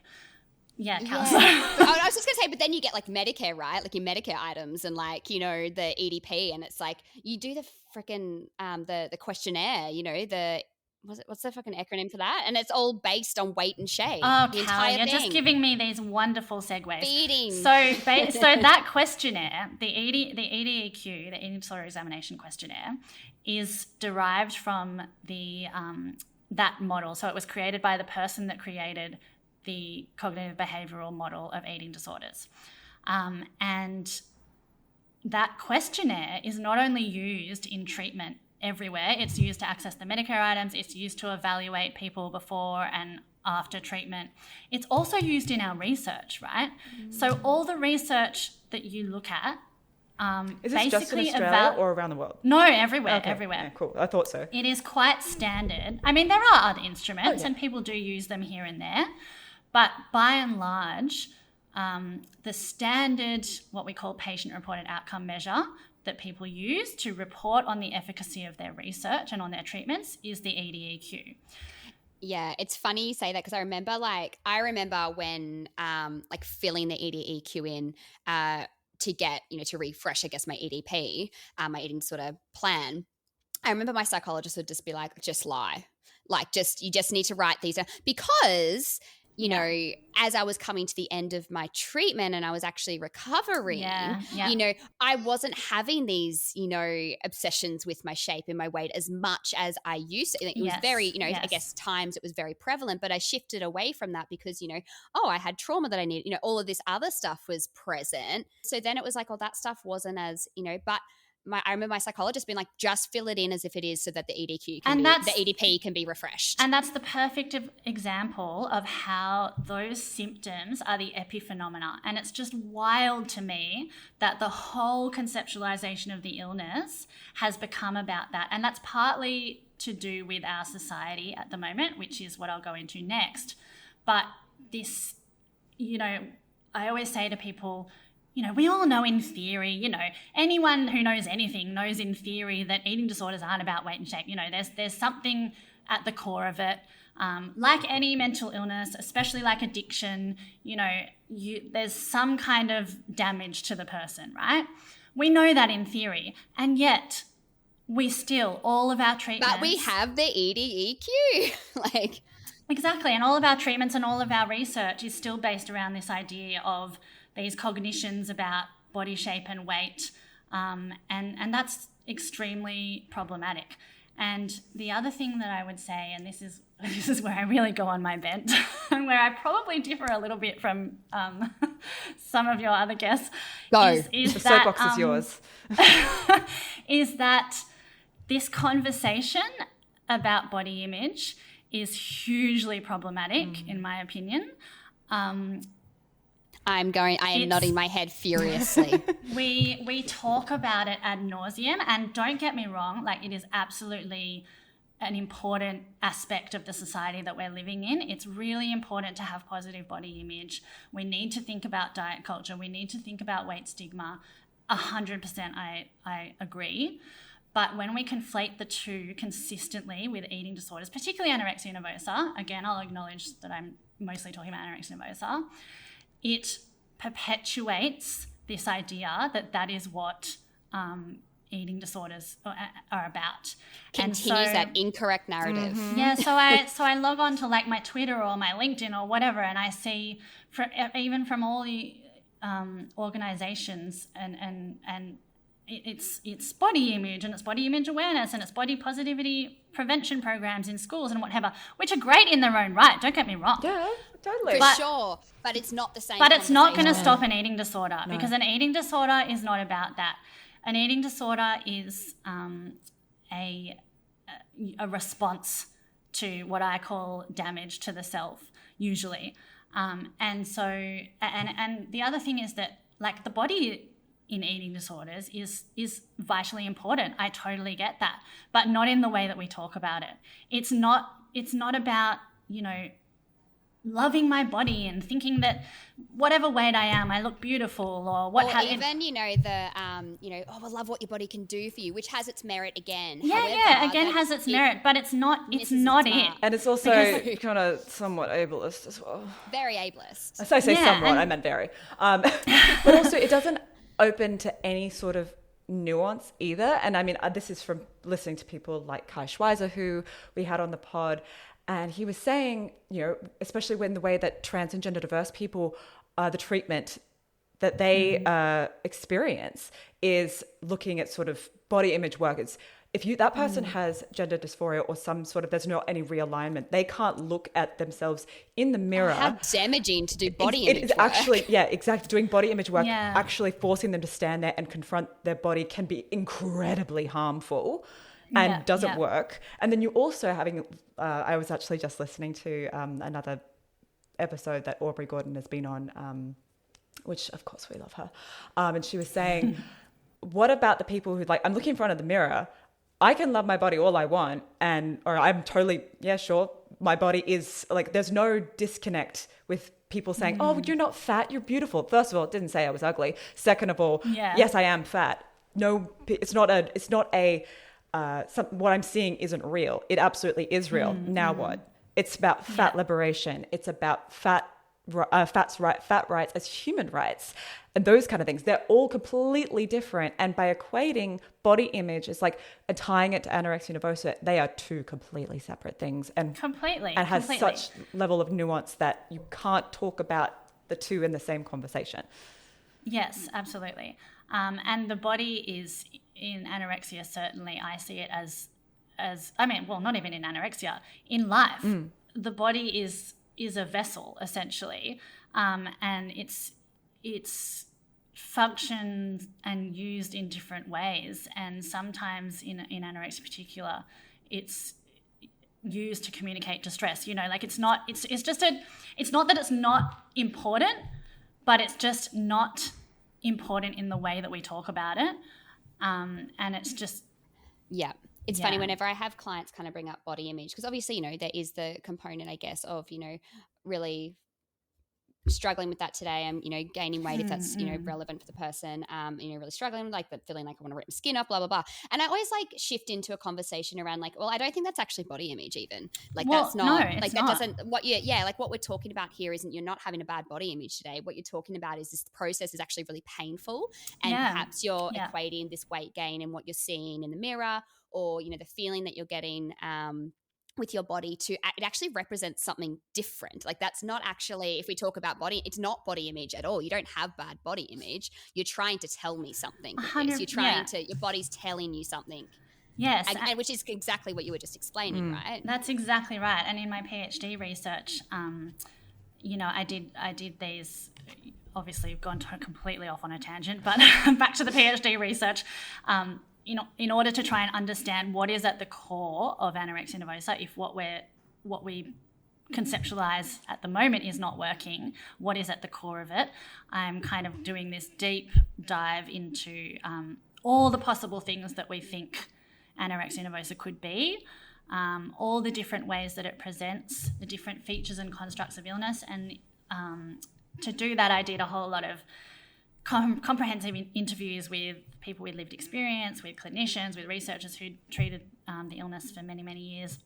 Yeah, counselor. Yeah. I was just going to say, but then you get like Medicare, right? Like your Medicare items and like, you know, the EDP, and it's like you do the freaking the questionnaire, you know, what's the fucking acronym for that? And it's all based on weight and shape. Oh, the Callie, you're thing. just giving me these wonderful segues. Feeding. So that questionnaire, the EDEQ, the Eating Disorder Examination Questionnaire, is derived from the that model. So it was created by the person that created the cognitive behavioral model of eating disorders. And that questionnaire is not only used in treatment everywhere, it's used to access the Medicare items, it's used to evaluate people before and after treatment. It's also used in our research, right? So all the research that you look at, is this just in Australia or around the world? No, everywhere, Okay. everywhere. Yeah, cool. I thought so. It is quite standard. I mean, there are other instruments and people do use them here and there, but by and large, the standard, what we call patient-reported outcome measure that people use to report on the efficacy of their research and on their treatments is the EDEQ. Yeah, it's funny you say that, because I remember when like filling the EDEQ in to get, you know, to refresh, I guess, my EDP, my eating disorder plan. I remember my psychologist would just be like, just lie. Like, you just need to write these down, because you know, as I was coming to the end of my treatment and I was actually recovering, you know, I wasn't having these, you know, obsessions with my shape and my weight as much as I used to. It was very, you know, I guess times it was very prevalent, but I shifted away from that because, you know, I had trauma that I needed, you know, all of this other stuff was present. So then it was like, that stuff wasn't as, you know, but I remember my psychologist being like, just fill it in as if it is, so that the EDQ the EDP can be refreshed. And that's the perfect example of how those symptoms are the epiphenomena. And it's just wild to me that the whole conceptualization of the illness has become about that. And that's partly to do with our society at the moment, which is what I'll go into next. But this, you know, I always say to people, you know, we all know in theory, you know, anyone who knows anything knows in theory that eating disorders aren't about weight and shape. You know, there's something at the core of it. Like any mental illness, especially like addiction, you know, there's some kind of damage to the person, right? We know that in theory. And yet we still, all of our treatments... But we have the EDEQ. Like... Exactly. And all of our treatments and all of our research is still based around this idea of these cognitions about body shape and weight, and that's extremely problematic. And the other thing that I would say, and this is where I really go on my bent, and where I probably differ a little bit from some of your other guests, is the that soapbox is yours. is that this conversation about body image is hugely problematic, in my opinion. I am nodding my head furiously. We talk about it ad nauseum, and don't get me wrong, like, it is absolutely an important aspect of the society that we're living in. It's really important to have positive body image. We need to think about diet culture. We need to think about weight stigma. 100% I agree. But when we conflate the two consistently with eating disorders, particularly anorexia nervosa, again, I'll acknowledge that I'm mostly talking about anorexia nervosa, it perpetuates this idea that is what eating disorders are about. Continues that incorrect narrative. Mm-hmm. Yeah, so I log on to like my Twitter or my LinkedIn or whatever, and I see even from all the organizations and it's body image, and it's body image awareness, and it's body positivity prevention programs in schools and whatever, which are great in their own right, don't get me wrong. Yeah. Totally. For sure, but it's not the same. But it's not going to conversation. stop an eating disorder because an eating disorder is not about that. An eating disorder is a response to what I call damage to the self, usually. And the other thing is that, like, the body in eating disorders is vitally important. I totally get that, but not in the way that we talk about it. It's not about, you know, loving my body and thinking that whatever weight I am, I look beautiful, or what. Or even, you know, I love what your body can do for you, which has its merit again. Yeah, again has its merit, but it's not it. And it's also kind of somewhat ableist as well. Very ableist. So I say somewhat, I meant very. But also it doesn't open to any sort of nuance either. And I mean, this is from listening to people like Kai Schweizer, who we had on the pod. And he was saying, you know, especially when the way that trans and gender diverse people, the treatment that they experience is looking at sort of body image work. It's, if that person has gender dysphoria or some sort of, there's not any realignment, they can't look at themselves in the mirror. How damaging to do body image work. It is actually, yeah, exactly. Doing body image work, actually forcing them to stand there and confront their body can be incredibly harmful and doesn't work. And then you also having, I was actually just listening to another episode that Aubrey Gordon has been on, which of course we love her. And she was saying, what about the people who, like, I'm looking in front of the mirror, I can love my body all I want, or I'm totally, yeah, sure, my body is, like, there's no disconnect with people saying, oh, you're not fat, you're beautiful. First of all, it didn't say I was ugly. Second of all, yes, I am fat. No, it's not what I'm seeing isn't real. It absolutely is real. Now what? It's about fat liberation. It's about fat rights as human rights and those kind of things. They're all completely different. And by equating body image as like tying it to anorexia nervosa, they are two completely separate things and has such level of nuance that you can't talk about the two in the same conversation. Yes, absolutely. And the body is, in anorexia, certainly I see it as I mean, well, not even in anorexia, in life, the body is a vessel essentially, and it's functioned and used in different ways, and sometimes in anorexia in particular, it's used to communicate distress. You know, like it's not that it's not important, but it's just not important in the way that we talk about it, and it's just It's funny whenever I have clients kind of bring up body image, because obviously, you know, there is the component, I guess, of, you know, really struggling with that today. I'm, you know, gaining weight if that's, you know, relevant for the person, you know, really struggling with, like, but feeling like I want to rip my skin off, blah, blah, blah. And I always like shift into a conversation around like, well, I don't think that's actually body image even. Like, that's not, like, that doesn't, like what we're talking about here isn't, you're not having a bad body image today. What you're talking about is this process is actually really painful, and perhaps you're equating this weight gain and what you're seeing in the mirror, or, you know, the feeling that you're getting, with your body, to it actually represents something different. Like, that's not actually, if we talk about body, it's not body image at all. You don't have bad body image. You're trying to tell me something. You're trying to, your body's telling you something. Yes. And which is exactly what you were just explaining, right? That's exactly right. And in my PhD research, you know, I did these, obviously I've gone completely off on a tangent, but back to the PhD research, in order to try and understand what is at the core of anorexia nervosa, if what we conceptualize at the moment is not working, what is at the core of it, I'm kind of doing this deep dive into all the possible things that we think anorexia nervosa could be, all the different ways that it presents, the different features and constructs of illness. And to do that, I did a whole lot of comprehensive interviews with people with lived experience, with clinicians, with researchers who treated the illness for many, many years.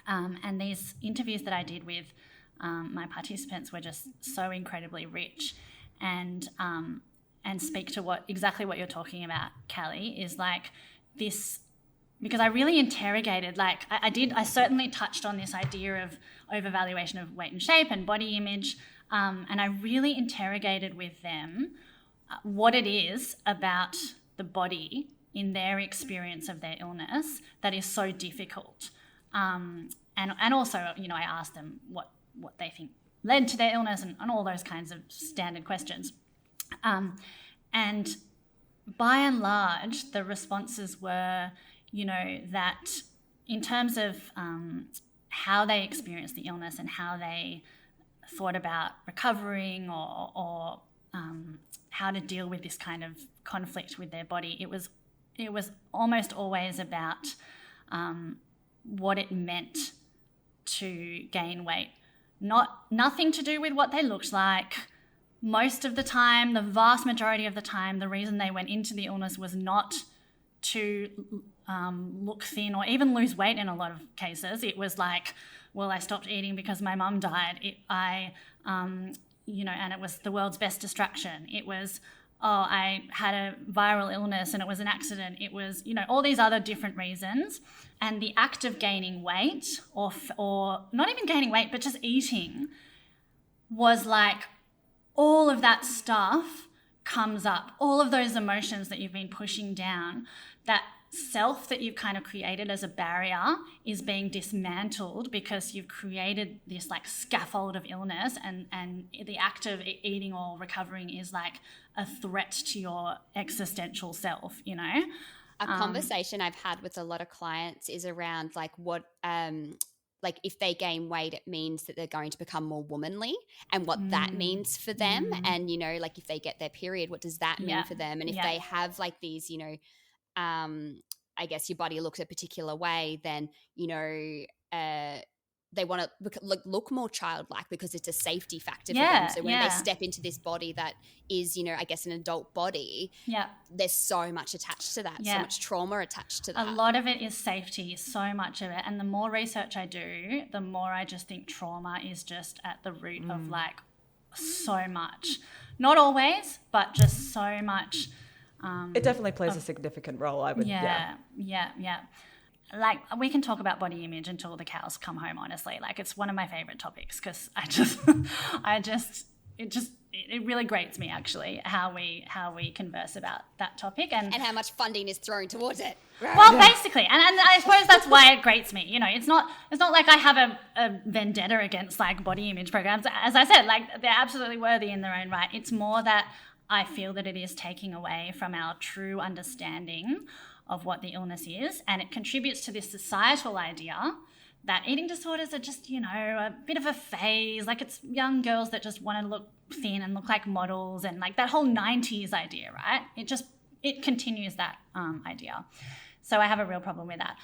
And these interviews that I did with my participants were just so incredibly rich, and speak to exactly what you're talking about, Callie, is like this, because I really interrogated, like I certainly touched on this idea of overvaluation of weight and shape and body image, and I really interrogated with them what it is about the body in their experience of their illness that is so difficult. And also, you know, I asked them what they think led to their illness, and all those kinds of standard questions. And by and large, the responses were, that in terms of how they experienced the illness and how they thought about recovering or how to deal with this kind of conflict with their body, it was almost always about what it meant to gain weight. Nothing to do with what they looked like. Most of the time, the vast majority of the time, the reason they went into the illness was not to look thin or even lose weight in a lot of cases. It was like, well, I stopped eating because my mum died. And it was the world's best distraction. It was, I had a viral illness and it was an accident. It was, all these other different reasons. And the act of gaining weight or not even gaining weight, but just eating was like all of that stuff comes up. All of those emotions that you've been pushing down, that self that you've kind of created as a barrier is being dismantled because you've created this like scaffold of illness, and the act of eating or recovering is like a threat to your existential self, A conversation I've had with a lot of clients is around like what like if they gain weight, it means that they're going to become more womanly, and what that means for them. And, like if they get their period, what does that mean for them? And if they have like these, I guess your body looks a particular way, then, they want to look more childlike because it's a safety factor for them. So when they step into this body that is, I guess an adult body, there's so much attached to that, so much trauma attached to that. A lot of it is safety, so much of it. And the more research I do, the more I just think trauma is just at the root of like so much. Not always, but just so much. It definitely plays a significant role, I would. Yeah. Like, we can talk about body image until the cows come home, honestly. Like, it's one of my favorite topics because it really grates me, actually, how we converse about that topic. And how much funding is thrown towards it. Well, basically. And I suppose that's why it grates me. It's not like I have a vendetta against, like, body image programs. As I said, like, they're absolutely worthy in their own right. It's more that I feel that it is taking away from our true understanding of what the illness is, and it contributes to this societal idea that eating disorders are just, a bit of a phase, like it's young girls that just want to look thin and look like models, and like that whole 90s idea, right? It continues that idea. So I have a real problem with that.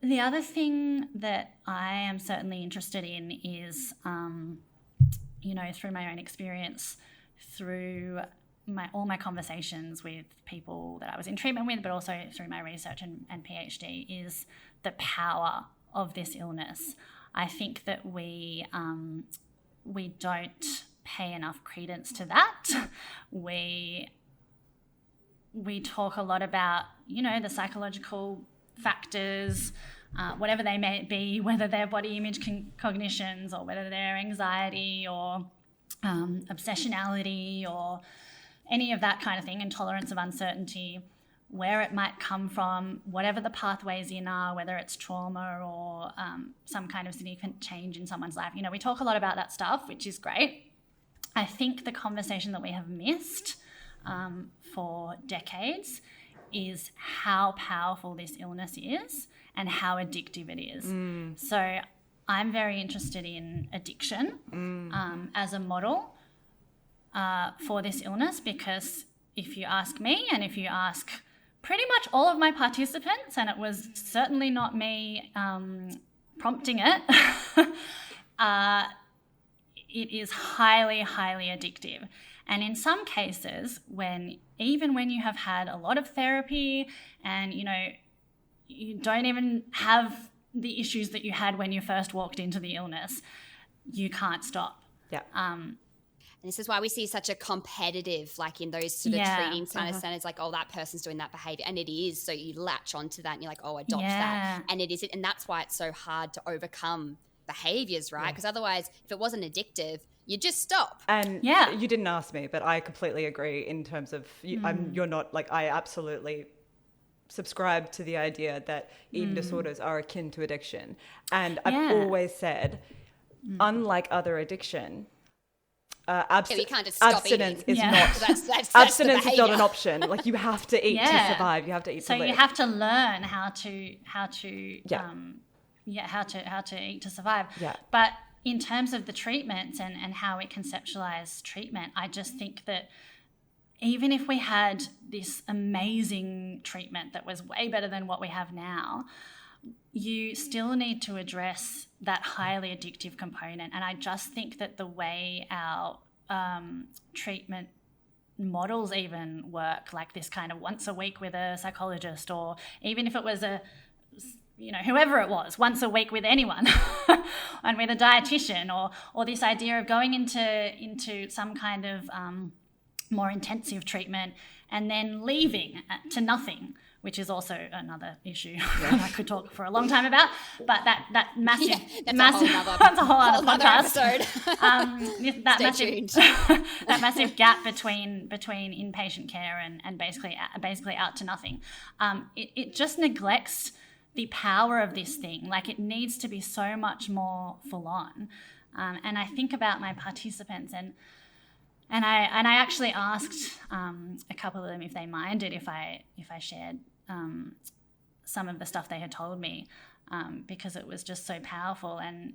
The other thing that I am certainly interested in is, through my own experience, through all my conversations with people that I was in treatment with, but also through my research and PhD, is the power of this illness. I think that we don't pay enough credence to that. We talk a lot about, the psychological factors, whatever they may be, whether they're body image cognitions or whether they're anxiety or obsessionality or any of that kind of thing, intolerance of uncertainty, where it might come from, whatever the pathways in are, whether it's trauma or some kind of significant change in someone's life. We talk a lot about that stuff, which is great. I think the conversation that we have missed for decades is how powerful this illness is and how addictive it is. So I'm very interested in addiction as a model for this illness, because if you ask me and if you ask pretty much all of my participants, and it was certainly not me prompting it, it is highly, highly addictive. And in some cases, even when you have had a lot of therapy and, you don't even have the issues that you had when you first walked into the illness, you can't stop. Yeah. And this is why we see such a competitive, like in those sort of treating kind of centers, like, oh, that person's doing that behavior. And it is. So you latch onto that and you're like, oh, adopt that. And it isn't. And that's why it's so hard to overcome behaviors, right? Because otherwise, if it wasn't addictive, you just stop. And you didn't ask me, but I completely agree in terms of you're not like, I absolutely subscribe to the idea that eating disorders are akin to addiction. And I've always said, unlike other addiction, you can't just stop abstinence eating. is Yeah. not That's abstinence the is not an behaviour. option. Like, you have to eat to Yeah. survive. You have to eat So to live. you have to learn how to eat to survive. Yeah. But in terms of the treatments and how we conceptualize treatment, I just think that even if we had this amazing treatment that was way better than what we have now, you still need to address that highly addictive component. And I just think that the way our treatment models even work, like this kind of once a week with a psychologist, or even if it was whoever it was, once a week with anyone and with a dietitian, or this idea of going into some kind of more intensive treatment and then leaving to nothing, which is also another issue that I could talk for a long time about. But that massive, that's a whole other podcast. Episode. That massive gap between inpatient care and basically out to nothing. It just neglects the power of this thing. Like, it needs to be so much more full on. And I think about my participants and I actually asked a couple of them if they minded if I shared some of the stuff they had told me, because it was just so powerful. And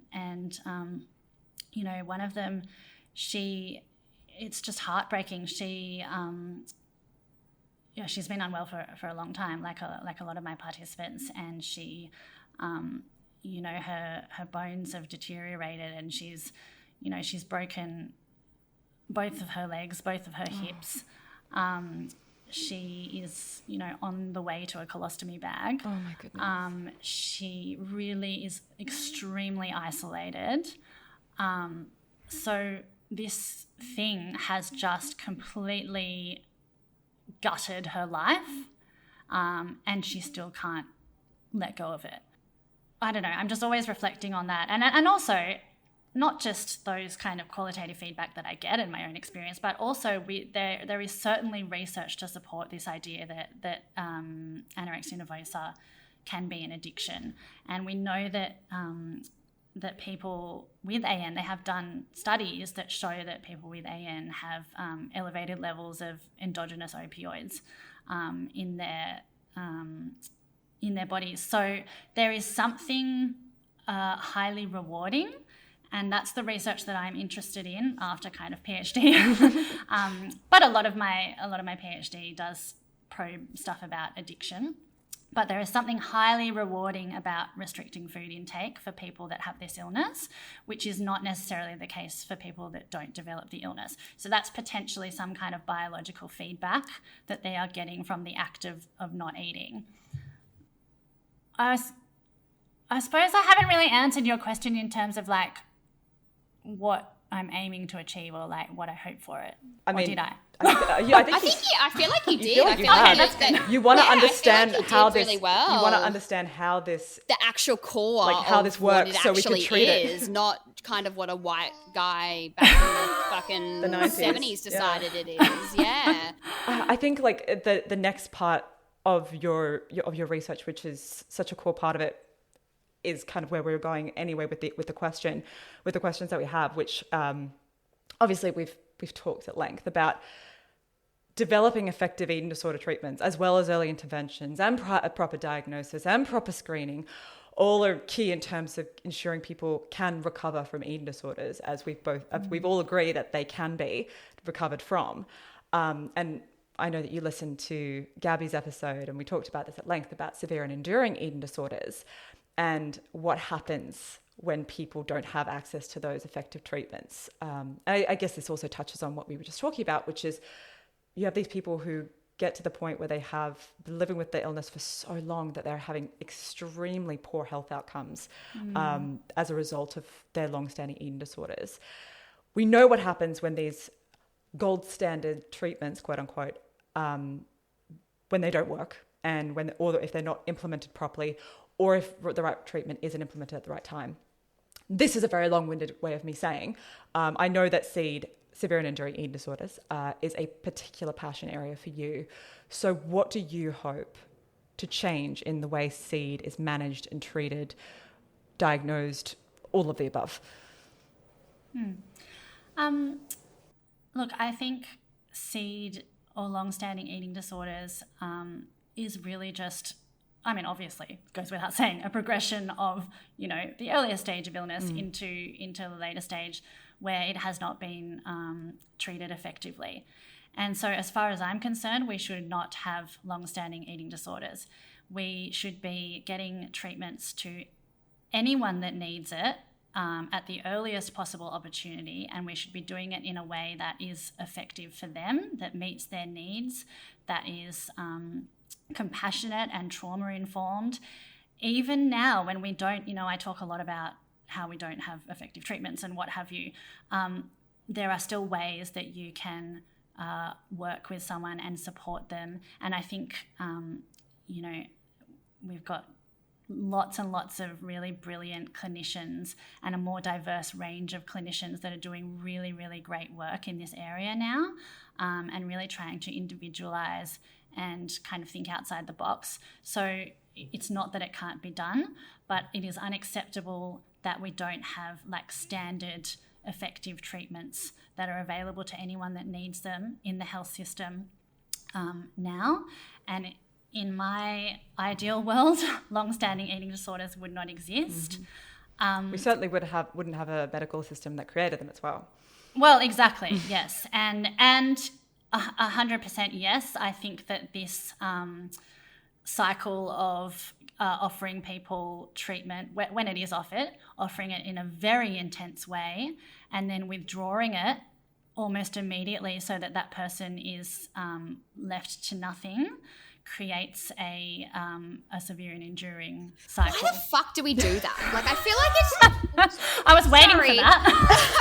one of them, it's just heartbreaking. She's been unwell for a long time, like a lot of my participants, and she, her bones have deteriorated, and she's broken both of her legs, both of her hips. She is, on the way to a colostomy bag. Oh my goodness. She really is extremely isolated. So this thing has just completely gutted her life, and she still can't let go of it. I don't know. I'm just always reflecting on that. And also, not just those kind of qualitative feedback that I get in my own experience, but also there is certainly research to support this idea that anorexia nervosa can be an addiction. And we know that that people with AN, they have done studies that show that people with AN have elevated levels of endogenous opioids in their bodies. So there is something highly rewarding. And that's the research that I'm interested in after kind of PhD. But a lot of my PhD does probe stuff about addiction. But there is something highly rewarding about restricting food intake for people that have this illness, which is not necessarily the case for people that don't develop the illness. So that's potentially some kind of biological feedback that they are getting from the act of not eating. I suppose I haven't really answered your question in terms of like what I'm aiming to achieve, or like what I hope for it. Did I? I feel like you did. You want to understand how this. Really well. You want to understand how this. The actual core, like how this works, so we can treat it. Not kind of what a white guy back in the fucking the 70s decided it is. Yeah. I think like the next part of your research, which is such a core part of it, is kind of where we're going anyway with the questions that we have, which obviously we've talked at length about developing effective eating disorder treatments, as well as early interventions and proper diagnosis and proper screening. All are key in terms of ensuring people can recover from eating disorders, as we've all agreed that they can be recovered from. And I know that you listened to Gabby's episode, and we talked about this at length about severe and enduring eating disorders and what happens when people don't have access to those effective treatments. I guess this also touches on what we were just talking about, which is you have these people who get to the point where they have been living with the illness for so long that they're having extremely poor health outcomes as a result of their long-standing eating disorders. We know what happens when these gold standard treatments, quote unquote, when they don't work, and or if they're not implemented properly, or if the right treatment isn't implemented at the right time. This is a very long-winded way of me saying, I know that SEED, severe and enduring eating disorders, is a particular passion area for you. So what do you hope to change in the way SEED is managed and treated, diagnosed, all of the above? Look, I think SEED or long-standing eating disorders is really just, I mean, obviously, it goes without saying, a progression of, the earlier stage of illness into the later stage where it has not been treated effectively. And so as far as I'm concerned, we should not have long-standing eating disorders. We should be getting treatments to anyone that needs it at the earliest possible opportunity, and we should be doing it in a way that is effective for them, that meets their needs, that is compassionate and trauma-informed. Even now, when we don't, I talk a lot about how we don't have effective treatments and what have you, there are still ways that you can work with someone and support them. And I think, we've got lots and lots of really brilliant clinicians and a more diverse range of clinicians that are doing really, really great work in this area now, and really trying to individualize and kind of think outside the box. So it's not that it can't be done, but it is unacceptable that we don't have like standard effective treatments that are available to anyone that needs them in the health system now. And in my ideal world, long-standing eating disorders would not exist. We certainly wouldn't have a medical system that created them as well. Well, exactly, yes. And 100% yes. I think that this cycle of offering people treatment, when it is offered, offering it in a very intense way and then withdrawing it almost immediately so that that person is left to nothing, creates a severe and enduring cycle. Why the fuck do we do that? Like, I feel like it's... I was waiting for that.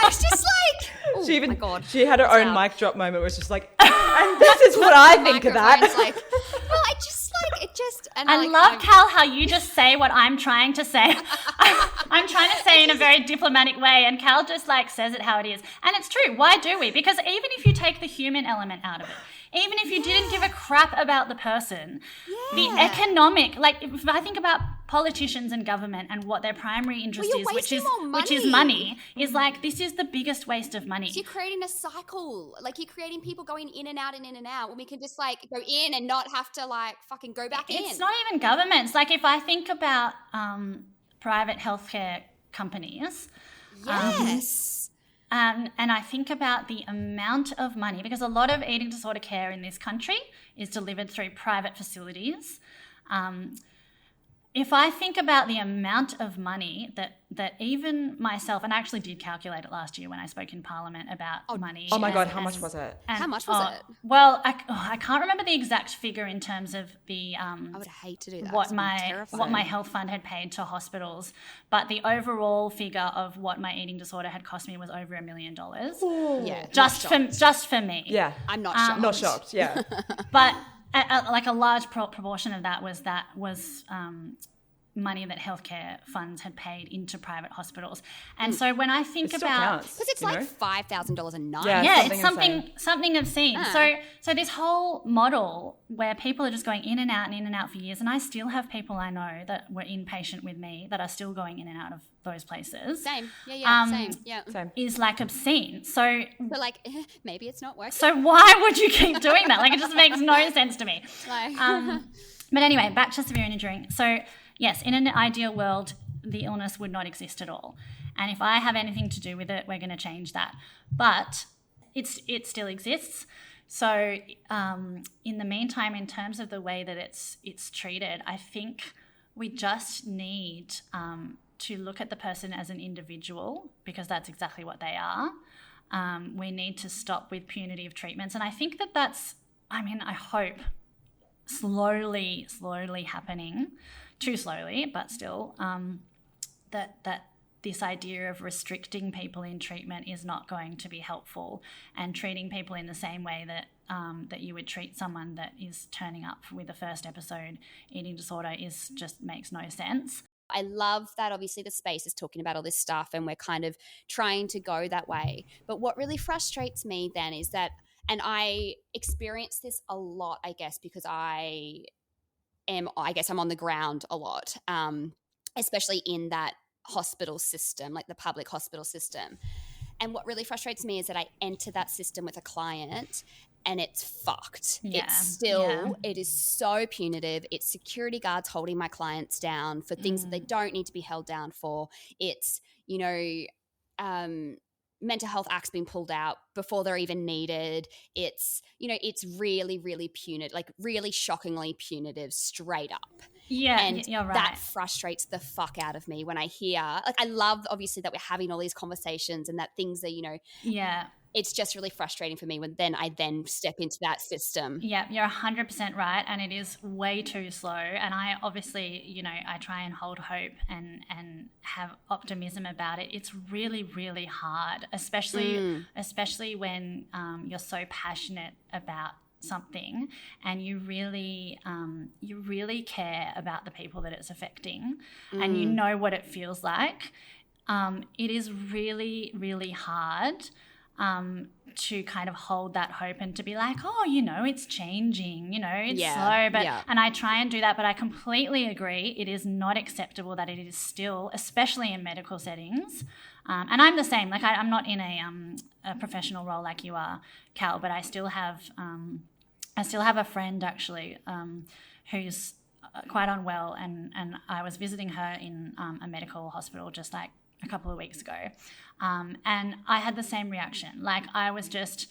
I was just like... Oh, my God. She had her own mic drop moment where it was just like, and this is what I think of that. Like, well, I just like, it just... And I love, Cal, how you just say what I'm trying to say. I'm trying to say in a very diplomatic way, and Cal just like says it how it is. And it's true. Why do we? Because even if you take the human element out of it, even if you didn't give a crap about the person, the economic, like if I think about politicians and government and what their primary interest is, which is money, is like, this is the biggest waste of money. So you're creating a cycle. Like, you're creating people going in and out and in and out when we can just like go in and not have to like fucking go back in. It's not even governments. Like, if I think about private healthcare companies. Yes. And I think about the amount of money, because a lot of eating disorder care in this country is delivered through private facilities. If I think about the amount of money that even myself, and I actually did calculate it last year when I spoke in Parliament about money. Oh my God, how much was it? How much was it? Well, I can't remember the exact figure in terms of the I would hate to do that. what my health fund had paid to hospitals, but the overall figure of what my eating disorder had cost me was over $1 million. Yeah, just for me. Yeah, I'm not shocked. Not shocked. Yeah, but like a large proportion of that was money that healthcare funds had paid into private hospitals. And so when I think about, because it's like $5,000 a night. Yeah, it's something obscene. So this whole model where people are just going in and out for years, and I still have people I know that were inpatient with me that are still going in and out of those places. Same. Same. Is like obscene. So like, maybe it's not working. So why would you keep doing that? Like, it just makes no sense to me. Like. But anyway, back to severe and enduring. So yes, in an ideal world, the illness would not exist at all. And if I have anything to do with it, we're going to change that. But it still exists. So in the meantime, in terms of the way that it's treated, I think we just need to look at the person as an individual, because that's exactly what they are. We need to stop with punitive treatments. And I think that's, I hope, slowly happening, too slowly, but still, that this idea of restricting people in treatment is not going to be helpful, and treating people in the same way that that you would treat someone that is turning up with a first episode eating disorder just makes no sense. I love that obviously the space is talking about all this stuff and we're kind of trying to go that way. But what really frustrates me then is that, and I experience this a lot, I guess, because I'm on the ground a lot, especially in that hospital system, like the public hospital system. And what really frustrates me is that I enter that system with a client and it's fucked. It is so punitive. It's security guards holding my clients down for things that they don't need to be held down for. It's, mental health acts being pulled out before they're even needed. It's, it's really, really punitive, like really shockingly punitive straight up. Yeah, and you're right. That frustrates the fuck out of me when I hear, like, I love obviously that we're having all these conversations and that things are, it's just really frustrating for me when I step into that system. Yeah, you're 100% right, and it is way too slow. And I obviously, I try and hold hope and have optimism about it. It's really, really hard, especially when you're so passionate about something and you really care about the people that it's affecting, and you know what it feels like. It is really, really hard to kind of hold that hope and to be like, oh, it's changing, it's slow. And I try and do that, but I completely agree. It is not acceptable that it is still, especially in medical settings. And I'm the same. Like I'm not in a professional role like you are, Cal, but I still have a friend actually who's quite unwell, and I was visiting her in a medical hospital just like a couple of weeks ago. And I had the same reaction. Like I was just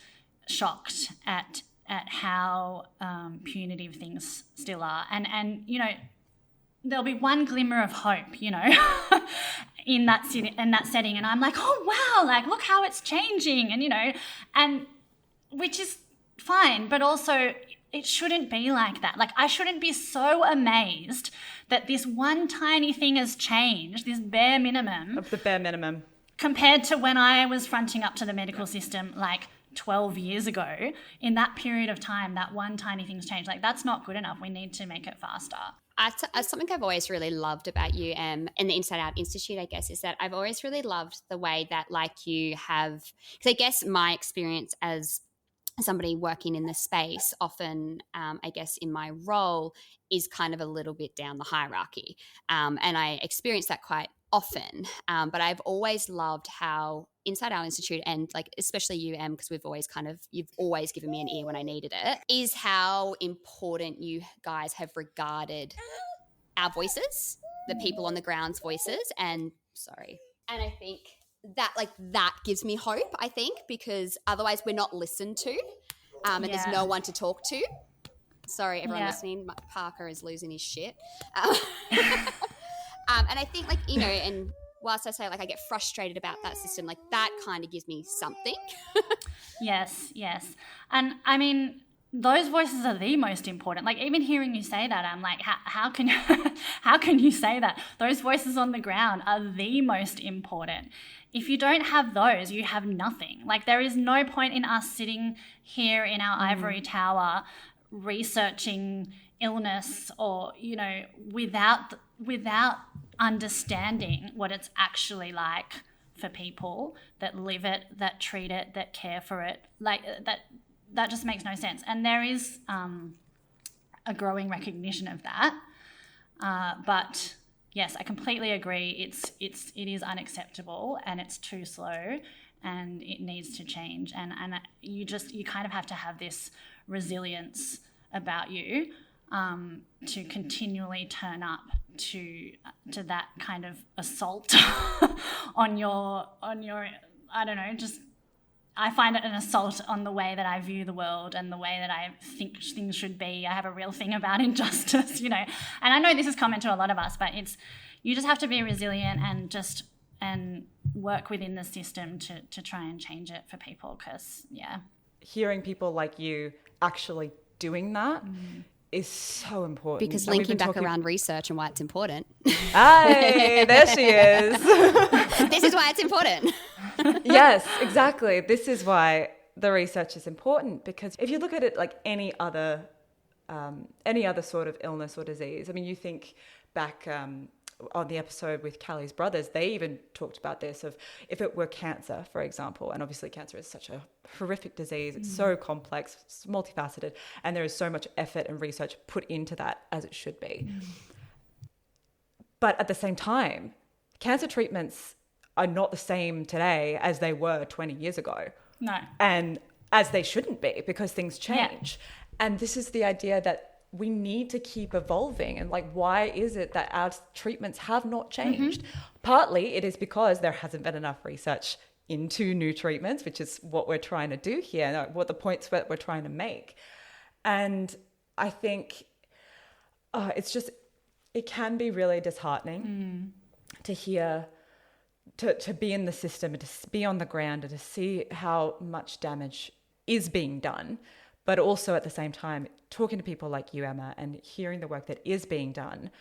shocked at how punitive things still are. And there'll be one glimmer of hope, in that setting. And I'm like, oh, wow, like look how it's changing. And which is fine, but also it shouldn't be like that. Like I shouldn't be so amazed that this one tiny thing has changed, this bare minimum. Of the bare minimum. Compared to when I was fronting up to the medical system like 12 years ago. In that period of time, that one tiny thing's changed. Like that's not good enough. We need to make it faster. Something I've always really loved about you and the Inside Out Institute, I guess, is that I've always really loved the way that like you have, because I guess my experience as somebody working in the space often, I guess in my role, is kind of a little bit down the hierarchy. And I experience that quite often. But I've always loved how Inside Our Institute, and like especially you, Em, because you've always given me an ear when I needed it, is how important you guys have regarded our voices, the people on the ground's voices. And I think that gives me hope, I think, because otherwise we're not listened to, and there's no one to talk to. Sorry, everyone listening, Parker is losing his shit. And I think and whilst I say I get frustrated about that system, that kind of gives me something. Yes. And I mean, those voices are the most important. Like even hearing you say that, I'm like, how can you say that? Those voices on the ground are the most important. If you don't have those, you have nothing. Like there is no point in us sitting here in our ivory tower researching illness or, without understanding what it's actually like for people that live it, that treat it, that care for it. Like that just makes no sense. And there is a growing recognition of that. But yes, I completely agree. It is unacceptable and it's too slow and it needs to change. And you kind of have to have this resilience about you to continually turn up to that kind of assault on your I don't know, just I find it an assault on the way that I view the world and the way that I think things should be. I have a real thing about injustice, and I know this is common to a lot of us, but you just have to be resilient and work within the system to try and change it for people, because hearing people like you actually doing that is so important. Because linking back around research and why it's important. Hey, there she is. This is why it's important. Yes, exactly. This is why the research is important, because if you look at it like any other sort of illness or disease, I mean, you think back on the episode with Callie's brothers, they even talked about this of if it were cancer, for example, and obviously cancer is such a horrific disease. It's so complex, it's multifaceted, and there is so much effort and research put into that, as it should be. But at the same time, cancer treatments are not the same today as they were 20 years ago. No. And as they shouldn't be, because things change. Yeah. And this is the idea that we need to keep evolving. And like, why is it that our treatments have not changed? Partly it is because there hasn't been enough research into new treatments, which is what we're trying to do here, what the points that we're trying to make. And I think it can be really disheartening to hear, to be in the system and to be on the ground and to see how much damage is being done, but also at the same time, talking to people like you, Emma, and hearing the work that is being done.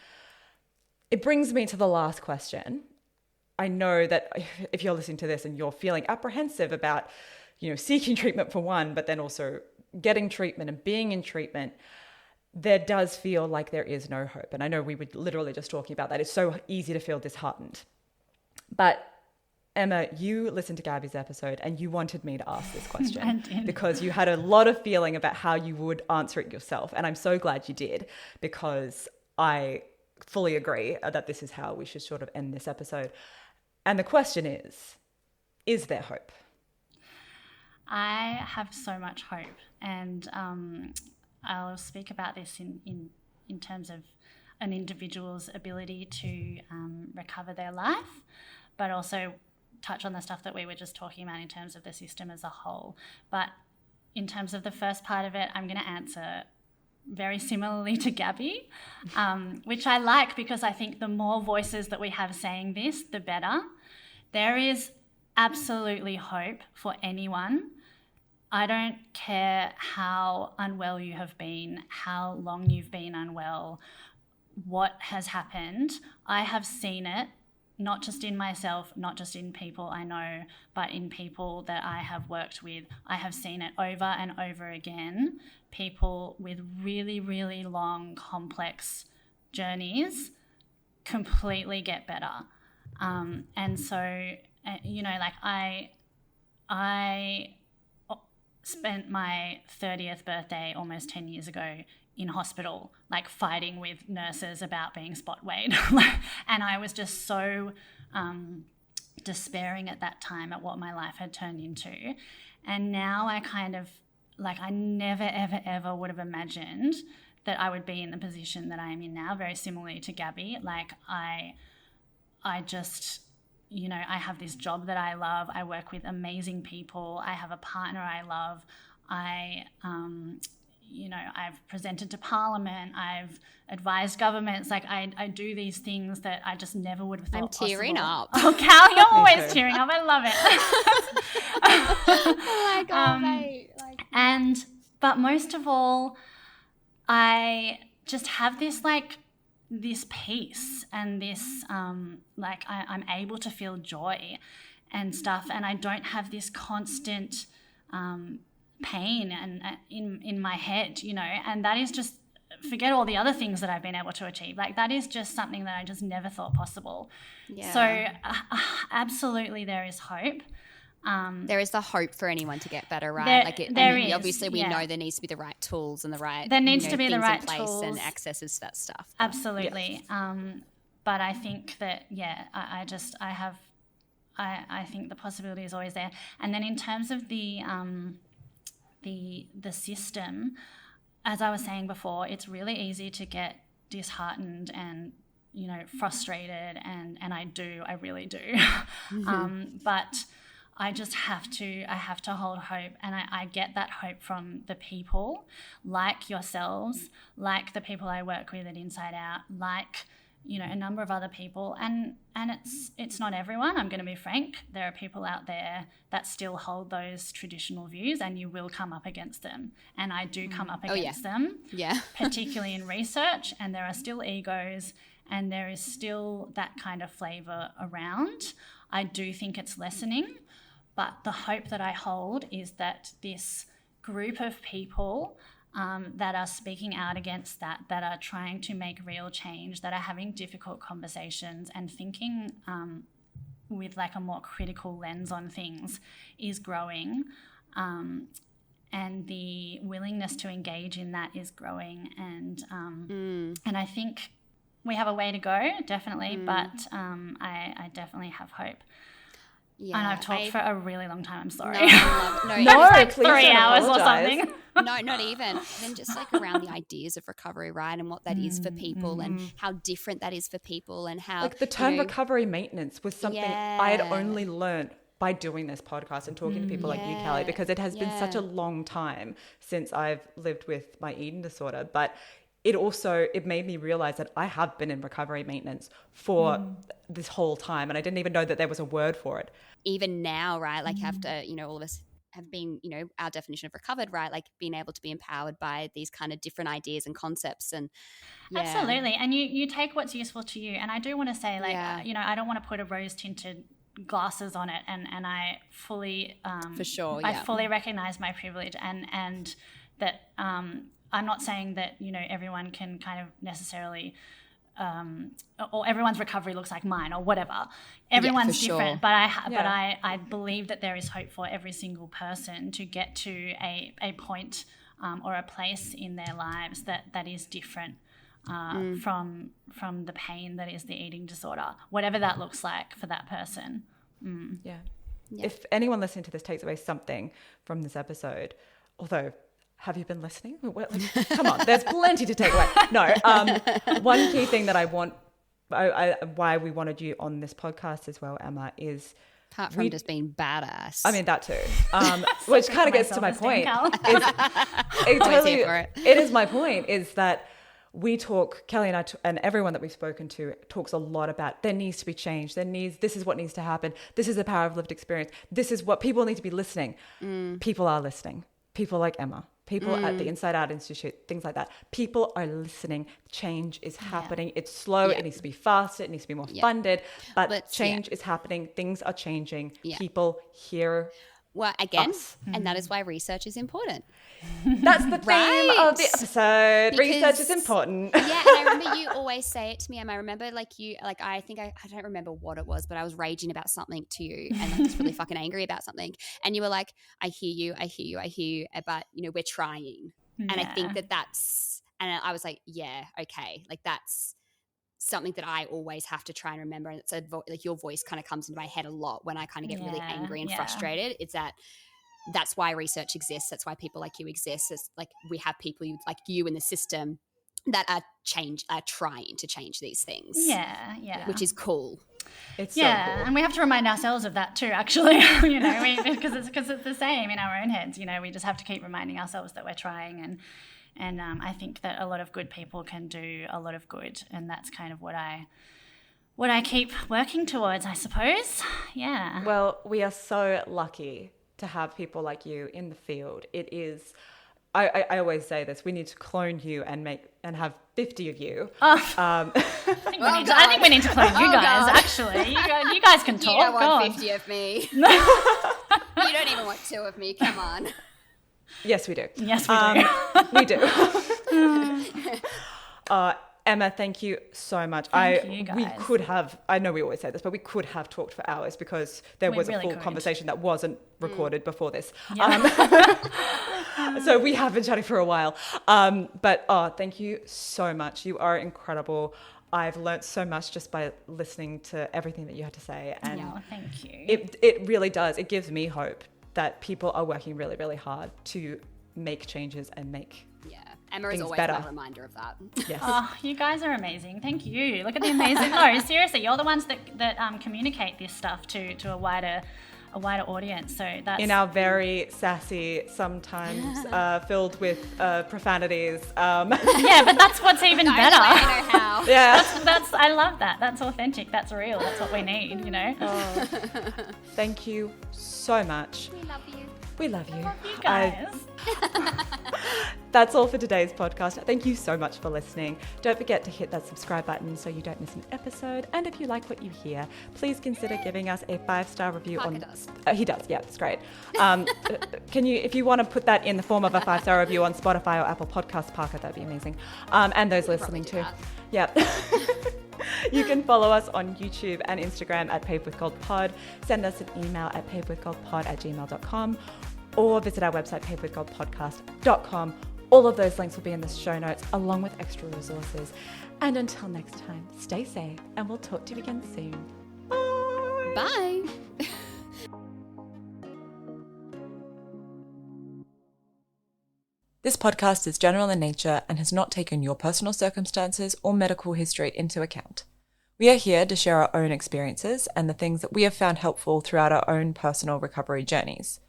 It brings me to the last question. I know that if you're listening to this and you're feeling apprehensive about, seeking treatment for one, but then also getting treatment and being in treatment, there does feel like there is no hope. And I know we were literally just talking about that. It's so easy to feel disheartened. But Emma, you listened to Gabby's episode and you wanted me to ask this question because you had a lot of feeling about how you would answer it yourself. And I'm so glad you did, because I fully agree that this is how we should sort of end this episode. And the question is there hope? I have so much hope. And I'll speak about this in terms of an individual's ability to recover their life, but also touch on the stuff that we were just talking about in terms of the system as a whole. But in terms of the first part of it, I'm going to answer very similarly to Gabby, which I like, because I think the more voices that we have saying this, the better. There is absolutely hope for anyone. I don't care how unwell you have been, how long you've been unwell, what has happened. I have seen it, not just in myself, not just in people I know, but in people that I have worked with. I have seen it over and over again. People with really, really long, complex journeys completely get better. And so, I spent my 30th birthday almost 10 years ago in hospital, fighting with nurses about being spot weighed. And I was just so despairing at that time at what my life had turned into. And now I kind of, I never, ever, ever would have imagined that I would be in the position that I am in now, very similarly to Gabby. I just, I have this job that I love. I work with amazing people. I have a partner I love. I've presented to Parliament. I've advised governments. I do these things that I just never would have thought possible. I'm tearing up. Oh, Cal, you're always tearing up. I love it. Oh my God, mate. But most of all, I just have this this peace and this I'm able to feel joy and stuff, and I don't have this constant pain and in my head, and that is just, forget all the other things that I've been able to achieve. That is just something that I just never thought possible. Yeah. So absolutely there is hope. There is the hope for anyone to get better, right? Obviously we know there needs to be the right tools and the right, there needs to be the right in place tools and accesses to that stuff. Absolutely. Yeah. But I think that, I think the possibility is always there. And then in terms of the system, as I was saying before, it's really easy to get disheartened and frustrated, and I really do. But I just have to hold hope, and I get that hope from the people like yourselves, like the people I work with at Inside Out, like a number of other people, and it's not everyone. I'm going to be frank. There are people out there that still hold those traditional views, and you will come up against them. And I do come up against them, particularly in research. And there are still egos, and there is still that kind of flavour around. I do think it's lessening, but the hope that I hold is that this group of people that are speaking out against that are trying to make real change, that are having difficult conversations and thinking with a more critical lens on things, is growing. And the willingness to engage in that is growing. And I think we have a way to go, definitely, but I definitely have hope. And I've talked for a really long time. I'm sorry. No, like 3 hours or something. No, not even. Then just like around the ideas of recovery, right? And what that is for people and how different that is for people and how. Like the term recovery maintenance was something I had only learned by doing this podcast and talking to people like you, Kelly, because it has been such a long time since I've lived with my eating disorder. But it made me realize that I have been in recovery maintenance for this whole time. And I didn't even know that there was a word for it. Even now, right? Like after, all of us have been, our definition of recovered, right? Like being able to be empowered by these kind of different ideas and concepts. And absolutely. And you take what's useful to you. And I do want to say, like, I don't want to put a rose tinted glasses on it, and I fully for sure I fully recognize my privilege and that I'm not saying that everyone can kind of necessarily or everyone's recovery looks like mine or whatever. Everyone's different, sure. But I believe that there is hope for every single person to get to a point or a place in their lives that is different from the pain that is the eating disorder, whatever that looks like for that person. Yeah. If anyone listening to this takes away something from this episode, although have you been listening? Come on, there's plenty to take away. No, one key thing that why we wanted you on this podcast as well, Emma, is apart from just being badass. I mean that too, which kind of gets to my point. It is my point. Is that we talk, Kelly and I, and everyone that we've spoken to talks a lot about there needs to be change. This is what needs to happen. This is the power of lived experience. This is what people need to be listening. People are listening. People like Emma, people at the Inside Out Institute, things like that. People are listening. Change is happening. It's slow. It needs to be faster. It needs to be more funded. But change is happening. Things are changing. People hear us. And that is why research is important. That's the theme of the episode. Research is important. Yeah, and I remember you always say it to me, Emma. I remember I don't remember what it was, but I was raging about something to you and just really fucking angry about something. And you were like, I hear you, but we're trying. Yeah. And I think that's, and I was like, yeah, okay. Like that's something that I always have to try and remember. And it's like your voice kind of comes into my head a lot when I kind of get really angry and frustrated. It's that's why research exists. That's why people like you exist. It's like we have people like you in the system that are trying to change these things. Yeah. Which is cool. It's so cool. And we have to remind ourselves of that too, actually, because it's the same in our own heads. We just have to keep reminding ourselves that we're trying, and I think that a lot of good people can do a lot of good, and that's kind of what I keep working towards, I suppose. Yeah. Well, we are so lucky to have people like you in the field. It is, I always say this, we need to clone you and have 50 of you. I think we need to clone you guys, actually. You guys can talk. You don't want 50 of me. You don't even want 2 of me. Come on. Yes, we do. Yes, we do. We do. Emma, thank you so much. Thank you guys. We could have, I know we always say this, but we could have talked for hours because there was a full conversation that wasn't recorded before this. Yeah. So we have been chatting for a while. But thank you so much. You are incredible. I've learnt so much just by listening to everything that you had to say. And thank you. It really does. It gives me hope that people are working really, really hard to make changes and make Emma is always better. A reminder of that. Yes. Oh, you guys are amazing. Thank you. Look at the amazing. No, seriously, you're the ones that communicate this stuff to a wider audience. So that's in our very sassy, sometimes filled with profanities. Yeah, but that's what's even better. I know how. Yeah. That's I love that. That's authentic. That's real. That's what we need. Oh, thank you so much. We love you. We love you. Love you guys. That's all for today's podcast. Thank you so much for listening. Don't forget to hit that subscribe button so you don't miss an episode. And if you like what you hear, please consider giving us a 5-star review. Parker does. He does. Yeah, that's great. Can you, if you want to put that in the form of a 5-star review on Spotify or Apple Podcasts, Parker, that'd be amazing. And those listening too. Yeah. You can follow us on YouTube and Instagram at Paved with Gold Pod. Send us an email at pavedwithgoldpod@gmail.com or visit our website, pavedwithgoldpodcast.com. All of those links will be in the show notes along with extra resources. And until next time, stay safe and we'll talk to you again soon. Bye. Bye. This podcast is general in nature and has not taken your personal circumstances or medical history into account. We are here to share our own experiences and the things that we have found helpful throughout our own personal recovery journeys.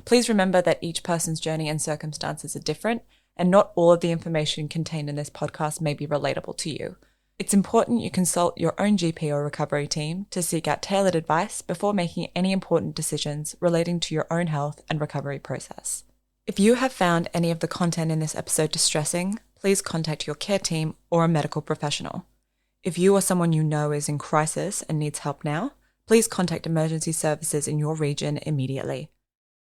Please remember that each person's journey and circumstances are different, and not all of the information contained in this podcast may be relatable to you. It's important you consult your own GP or recovery team to seek out tailored advice before making any important decisions relating to your own health and recovery process. If you have found any of the content in this episode distressing, please contact your care team or a medical professional. If you or someone you know is in crisis and needs help now, please contact emergency services in your region immediately.